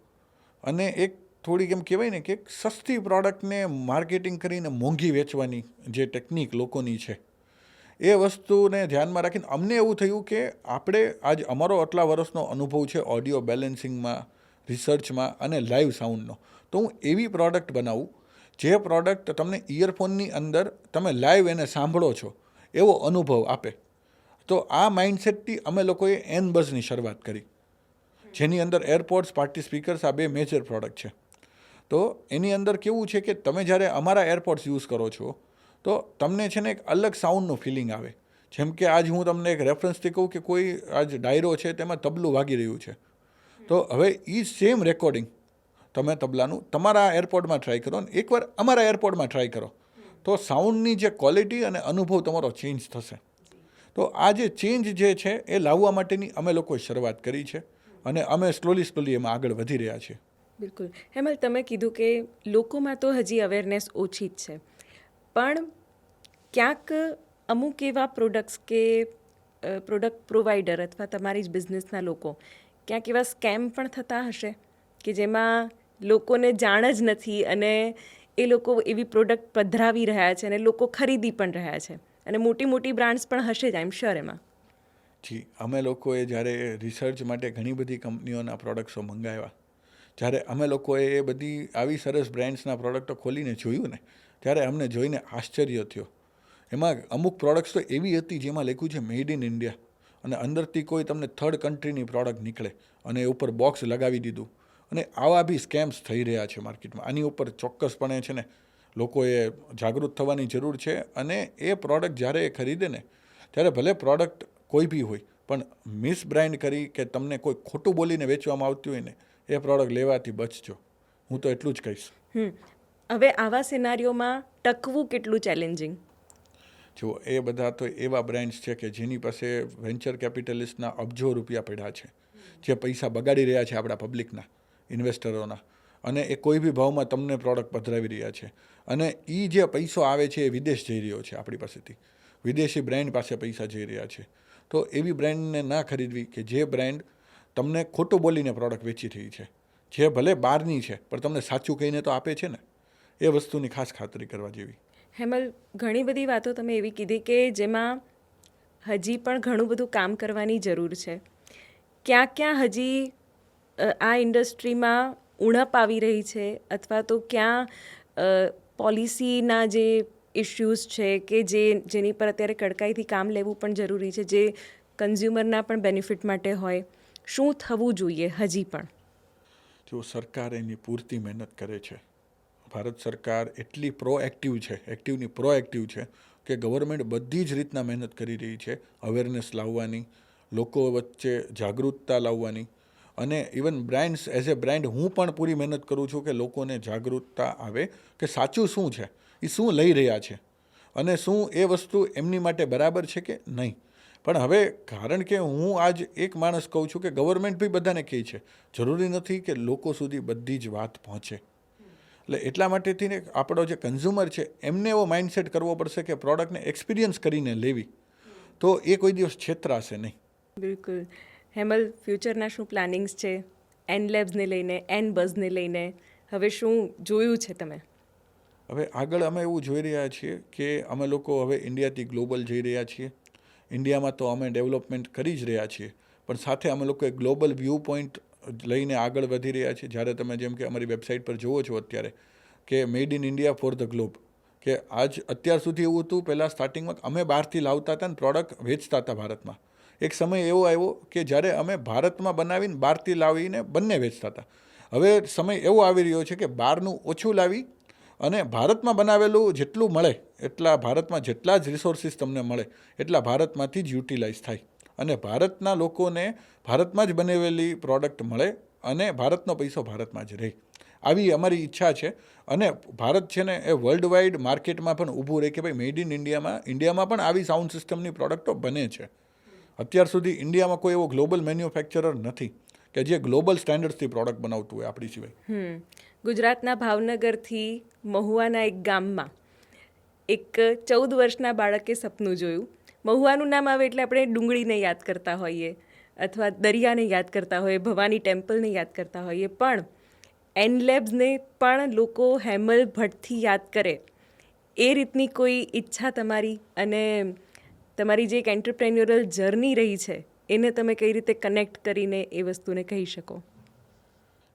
અને એક થોડીક એમ કહેવાય ને કે એક સસ્તી પ્રોડક્ટને માર્કેટિંગ કરીને મોંઘી વેચવાની જે ટેકનિક લોકોની છે, એ વસ્તુને ધ્યાનમાં રાખીને અમને એવું થયું કે આપણે આજ અમારો આટલા વર્ષનો અનુભવ છે ઓડિયો બેલેન્સિંગમાં, રિસર્ચમાં અને લાઈવ સાઉન્ડનો, તો હું એવી પ્રોડક્ટ બનાવું જે પ્રોડક્ટ તમને ઇયરફોનની અંદર તમે લાઈવ એને સાંભળો છો એવો અનુભવ આપે. તો આ માઇન્ડસેટથી અમે લોકોએ એન બઝની શરૂઆત કરી, જેની અંદર એરપોર્ટ્સ, પાર્ટી સ્પીકર્સ આ બે મેજર પ્રોડક્ટ છે. તો એની અંદર કેવું છે કે તમે જ્યારે અમારા એરપોર્ટ્સ યુઝ કરો છો તો તમને છે ને એક અલગ સાઉન્ડનું ફિલિંગ આવે. જેમ કે આજ હું તમને એક રેફરન્સથી કહું કે કોઈ આજ ડાયરો છે તેમાં તબલું વાગી રહ્યું છે, તો હવે એ સેમ રેકોર્ડિંગ તમે તબલાનું તમારા એરપોર્ટમાં ટ્રાય કરો ને એકવાર અમારા એરપોર્ટમાં ટ્રાય કરો, તો સાઉન્ડની જે ક્વોલિટી અને અનુભવ તમારો ચેન્જ થશે. તો આ જે ચેન્જ જે છે એ લાવવા માટેની અમે લોકોએ શરૂઆત કરી છે, અને અમે સ્લોલી એમાં આગળ વધી રહ્યા છીએ. બિલકુલ. હેમલ, તમે કીધું કે લોકોમાં તો હજી અવેરનેસ ઓછી જ છે, પણ ક્યાંક અમુક એવા પ્રોડક્ટ્સ કે પ્રોડક્ટ પ્રોવાઈડર અથવા તમારી જ બિઝનેસના લોકો ક્યાંક એવા સ્કેમ પણ થતા હશે કે જેમાં લોકોને જાણ જ નથી અને એ લોકો એવી પ્રોડક્ટ પધરાવી રહ્યા છે અને લોકો ખરીદી પણ રહ્યા છે, અને મોટી મોટી બ્રાન્ડ્સ પણ હશે જ, આઈ એમ શ્યોર એમાં. જી, અમે લોકોએ જ્યારે રિસર્ચ માટે ઘણી બધી કંપનીઓના પ્રોડક્ટ્સો મંગાવ્યા, જ્યારે અમે લોકોએ એ બધી આવી સરસ બ્રાન્ડ્સના પ્રોડક્ટો ખોલીને જોયું ને, ત્યારે અમને જોઈને આશ્ચર્ય થયો. એમાં અમુક પ્રોડક્ટ્સ તો એવી હતી જેમાં લખ્યું છે મેડ ઇન ઇન્ડિયા, અને અંદરથી કોઈ તમને થર્ડ કન્ટ્રીની પ્રોડક્ટ નીકળે અને એ ઉપર બોક્સ લગાવી દીધું. અને આવા બી સ્કેમ્સ થઈ રહ્યા છે માર્કેટમાં. આની ઉપર ચોક્કસપણે છે ને લોકોએ જાગૃત થવાની જરૂર છે, અને એ પ્રોડક્ટ જ્યારે એ ખરીદે ને ત્યારે ભલે પ્રોડક્ટ કોઈ બી હોય, પણ મિસબ્રાન્ડ કરી કે તમને કોઈ ખોટું બોલીને વેચવામાં આવતી હોય ને, એ પ્રોડક્ટ લેવાથી બચજો. હું તો એટલું જ કહીશ. હવે આવા સિનારીઓમાં ટકવું કેટલું ચેલેન્જિંગ? જો એ બધા તો એવા બ્રાન્ડ્સ છે કે જેની પાસે વેન્ચર કેપિટલિસ્ટના અબજો રૂપિયા પડ્યા છે, જે પૈસા બગાડી રહ્યા છે આપણા પબ્લિકના, ઇન્વેસ્ટરોના, અને એ કોઈ બી ભાવમાં તમને પ્રોડક્ટ પધરાવી રહ્યા છે, અને એ જે પૈસો આવે છે એ વિદેશ જઈ રહ્યો છે આપણી પાસેથી, વિદેશી બ્રાન્ડ પાસે પૈસા જઈ રહ્યા છે. તો એવી બ્રાન્ડને ના ખરીદવી કે જે બ્રાન્ડ તમને ખોટું બોલીને પ્રોડક્ટ વેચી રહી છે, જે ભલે બહારની છે પણ તમને સાચું કહીને તો આપે છે ને, એ વસ્તુની ખાસ ખાતરી કરવા જેવી. હેમલ, ઘણી બધી વાતો તમે એવી કીધી કે જેમાં હજી પણ ઘણું બધું કામ કરવાની જરૂર છે. ક્યાં ક્યાં હજી આ ઇન્ડસ્ટ્રીમાં ઉણપ આવી રહી છે, અથવા તો ક્યાં પોલિસીના જે ઇશ્યુઝ છે કે જેની પર અત્યારે કડકાઈથી કામ લેવું પણ જરૂરી છે, જે કન્ઝ્યુમરના પણ બેનિફિટ માટે હોય, શું થવું જોઈએ હજી પણ? જો સરકાર એની પૂરતી મહેનત કરે છે, ભારત સરકાર એટલી પ્રોએક્ટિવ છે, એક્ટિવની પ્રોએક્ટિવ છે કે ગવર્મેન્ટ બધી જ રીતના મહેનત કરી રહી છે અવેરનેસ લાવવાની, લોકો વચ્ચે જાગૃતતા લાવવાની, અને even brands as a brand હું પણ પૂરી મહેનત કરું છું કે લોકોને જાગૃતતા આવે કે સાચું શું છે, એ શું લઈ રહ્યા છે, અને શું એ વસ્તુ એમની માટે બરાબર છે કે નહીં. પણ હવે કારણ કે હું આજ એક માણસ કહું છું કે ગવર્મેન્ટ બી બધાને કહે છે, જરૂરી નથી કે લોકો સુધી બધી જ વાત પહોંચે. એટલે એટલા માટેથી ને આપણો જે કન્ઝ્યુમર છે એમને એવો માઇન્ડસેટ કરવો પડશે કે પ્રોડક્ટને એક્સપિરિયન્સ કરીને લેવી, તો એ કોઈ દિવસ છેતરાશે નહીં. બિલકુલ. હેમલ, ફ્યુચરના શું પ્લાનિંગ્સ છે? એન લેબ્સને લઈને, એન બઝને લઈને હવે શું જોયું છે તમે? હવે આગળ અમે એવું જોઈ રહ્યા છીએ કે અમે લોકો હવે ઇન્ડિયાથી ગ્લોબલ જઈ રહ્યા છીએ. ઇન્ડિયામાં તો અમે ડેવલપમેન્ટ કરી જ રહ્યા છીએ, પણ સાથે અમે લોકો એક ગ્લોબલ વ્યૂ પોઈન્ટ લઈને આગળ વધી રહ્યા છીએ. જ્યારે તમે જેમ કે અમારી વેબસાઇટ પર જુઓ છો અત્યારે કે made in India for the globe, કે આજ અત્યાર સુધી એવું હતું, પહેલાં સ્ટાર્ટિંગમાં અમે બહારથી લાવતા હતા ને પ્રોડક્ટ વેચતા હતા ભારતમાં. એક સમય એવો આવ્યો કે જ્યારે અમે ભારતમાં બનાવીને બહારથી લાવીને બંને વેચતા હતા. હવે સમય એવો આવી રહ્યો છે કે બહારનું ઓછું લાવી અને ભારતમાં બનાવેલું જેટલું મળે એટલા ભારતમાં જેટલા જ રિસોર્સિસ તમને મળે એટલા ભારતમાંથી જ યુટિલાઇઝ થાય અને ભારતના લોકોને ભારતમાં જ બનાવેલી પ્રોડક્ટ મળે અને ભારતનો પૈસો ભારતમાં જ રહે. આવી અમારી ઈચ્છા છે. અને ભારત છે ને એ વર્લ્ડ વાઇડ માર્કેટમાં પણ ઊભું રહે કે ભાઈ મેડ ઇન ઇન્ડિયામાં પણ આવી સાઉન્ડ સિસ્ટમની પ્રોડક્ટો બને છે. અત્યાર સુધી ઇન્ડિયામાં કોઈ એવો ગ્લોબલ મેન્યુફેક્ચરર નથી કે જે ગ્લોબલ સ્ટેન્ડર્ડ્સથી પ્રોડક્ટ બનાવતું હોય આપણી સિવાય. ગુજરાતના ભાવનગરથી મહુવાના એક ગામમાં એક 14 વર્ષના બાળકે સપનું જોયું. મહુવાનું નામ આવે એટલે આપણે ડુંગળીને યાદ કરતા હોઈએ અથવા દરિયાને યાદ કરતા હોઈએ, ભવાની ટેમ્પલને યાદ કરતા હોઈએ, પણ એન લેબ્સને પણ લોકો હેમલ ભટ્ટથી યાદ કરે એ રીતની કોઈ ઈચ્છા તમારી, અને તમારી જે એક એન્ટરપ્રેન્યોરલ જર્ની રહી છે એને તમે કઈ રીતે કનેક્ટ કરીને એ વસ્તુને કહી શકો?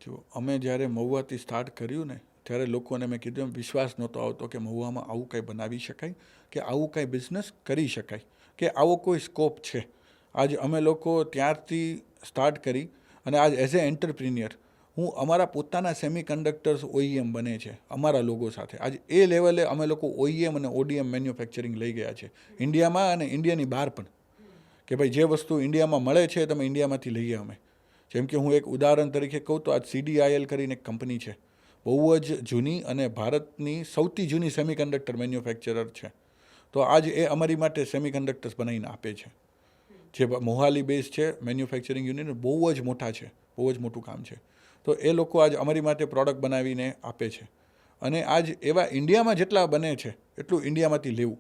જો અમે જ્યારે મહુવાથી સ્ટાર્ટ કર્યું ને ત્યારે લોકોને મેં કીધું એમ વિશ્વાસ નહોતો આવતો કે મહુવામાં આવું કંઈ બનાવી શકાય, કે આવું કંઈ બિઝનેસ કરી શકાય, કે આવો કોઈ સ્કોપ છે. આજ અમે લોકો ત્યારથી સ્ટાર્ટ કરી અને આજ એઝ એ એન્ટરપ્રિન્યોર હું અમારા પોતાના સેમી કન્ડક્ટર્સ OEM બને છે અમારા લોગો સાથે. આજ એ લેવલે અમે લોકો OEM અને ODM મેન્યુફેક્ચરિંગ લઈ ગયા છે ઇન્ડિયામાં અને ઇન્ડિયાની બહાર પણ, કે ભાઈ જે વસ્તુ ઇન્ડિયામાં મળે છે તમે ઇન્ડિયામાંથી લઈએ અમે. જેમ કે હું એક ઉદાહરણ તરીકે કહું તો આજ CDIL કરીને એક કંપની છે, બહુ જ જૂની અને ભારતની સૌથી જૂની સેમિકન્ડક્ટર મેન્યુફેક્ચરર છે. તો આજ એ અમારી માટે સેમિકન્ડક્ટર્સ બનાવીને આપે છે. જે મોહાલી બેઝ છે મેન્યુફેક્ચરિંગ યુનિટ, બહુ જ મોટા છે, બહુ જ મોટું કામ છે. તો એ લોકો આજ અમારી માટે પ્રોડક્ટ બનાવીને આપે છે. અને આજ એવા ઇન્ડિયામાં જેટલા બને છે એટલું ઇન્ડિયામાંથી લેવું,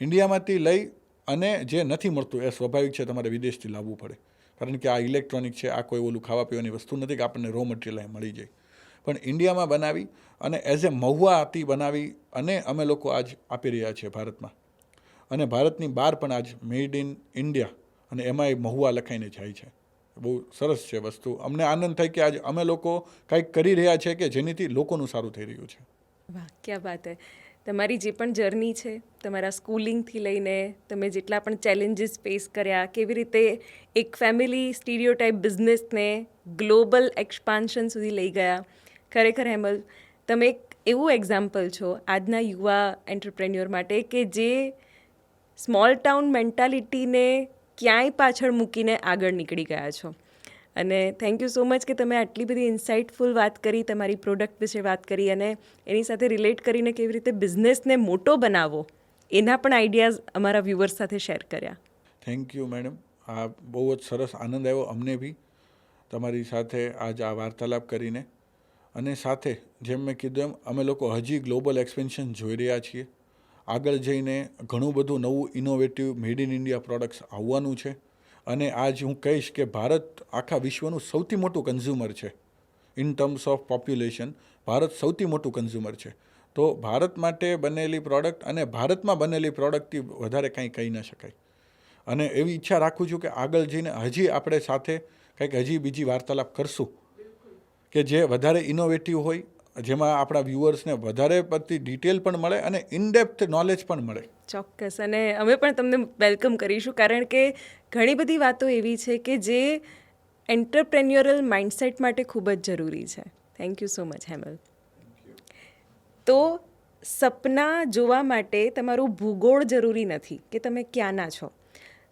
ઇન્ડિયામાંથી લઈ અને જે નથી મળતું એ સ્વાભાવિક છે તમારે વિદેશથી લાવવું પડે, કારણ કે આ ઇલેક્ટ્રોનિક છે, આ કોઈ ઓલું ખાવા પીવાની વસ્તુ નથી કે આપણને રો મટીરિયલ મળી જાય. પણ ઇન્ડિયામાં બનાવી અને એઝ એ મહુવાથી બનાવી અને અમે લોકો આજ આપી રહ્યા છીએ ભારતમાં, અને ભારતની બહાર પણ આજ મેડ ઇન ઇન્ડિયા અને એમાંય મહુવા લખાઈને જાય છે. બહુ સરસ છે વસ્તુ. અમને આનંદ થાય કે આજ અમે લોકો કંઈક કરી રહ્યા છે કે જેનીથી લોકોનું સારું થઈ રહ્યું છે. વાહ, ક્યાં વાત હે. તમારી જે પણ જર્ની છે, તમારા સ્કૂલિંગથી લઈને તમે જેટલા પણ ચેલેન્જીસ ફેસ કર્યા, કેવી રીતે એક ફેમિલી સ્ટીરિયોટાઇપ બિઝનેસને ગ્લોબલ એક્સપાન્શન સુધી લઈ ગયા, ખરેખર હેમલ તમે એક એવું એક્ઝામ્પલ છો આજના યુવા એન્ટરપ્રેન્યોર માટે કે જે સ્મોલ ટાઉન મેન્ટાલિટીને ક્યાંય પાછળ મૂકીને આગળ નીકળી ગયા છો. અને થેન્ક યુ સો મચ કે તમે આટલી બધી ઇન્સાઇટફુલ વાત કરી, તમારી પ્રોડક્ટ વિશે વાત કરી અને એની સાથે રિલેટ કરીને કેવી રીતે બિઝનેસને મોટો બનાવવો એના પણ આઈડિયાઝ અમારા વ્યુઅર્સ સાથે શેર કર્યા. Thank you madam. આ બહુ જ સરસ આનંદ આવ્યો અમને બી તમારી સાથે આજ આ વાર્તાલાપ કરીને. અને સાથે જેમ મેં કીધું એમ અમે લોકો હજી ગ્લોબલ એક્સપેન્શન જોઈ રહ્યા છીએ. આગળ જઈને ઘણું બધું નવું innovative made in India products આવવાનું છે. અને આજ હું કહીશ કે ભારત આખા વિશ્વનું સૌથી મોટું કન્ઝ્યુમર છે. In terms of population Bharat સૌથી મોટું કન્ઝ્યુમર છે. તો ભારત માટે બનેલી પ્રોડક્ટ અને ભારતમાં બનેલી પ્રોડક્ટથી વધારે કંઈ કહી ન શકાય. અને એવી ઈચ્છા રાખું છું કે આગળ જઈને હજી આપણે સાથે કંઈક હજી બીજી વાર્તાલાપ કરશું કે જે વધારે ઇનોવેટિવ હોય, જેમાં આપણા વ્યુઅર્સને વધારે પડતી ડિટેલ પણ મળે અને ઇનડેપ્થ નોલેજ પણ મળે. ચોક્કસ. અને અમે પણ તમને વેલકમ કરીશું, કારણ કે ઘણી બધી વાતો એવી છે કે જે એન્ટરપ્રેન્યોરલ માઇન્ડસેટ માટે ખૂબ જ જરૂરી છે. Thank you so much Hemal. તો સપના જોવા માટે તમારું ભૂગોળ જરૂરી નથી કે તમે ક્યાંના છો.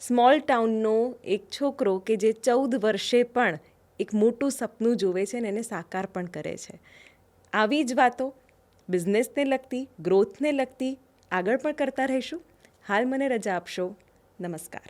સ્મોલ ટાઉનનો એક છોકરો કે જે 14 વર્ષે પણ એક મોટું સપનું જોવે છે ને એને સાકાર પણ કરે છે. આવી જ વાતો બિઝનેસને લગતી, ગ્રોથને લગતી આગળ પણ કરતા રહીશું. હાલ મને રજા આપશો. નમસ્કાર.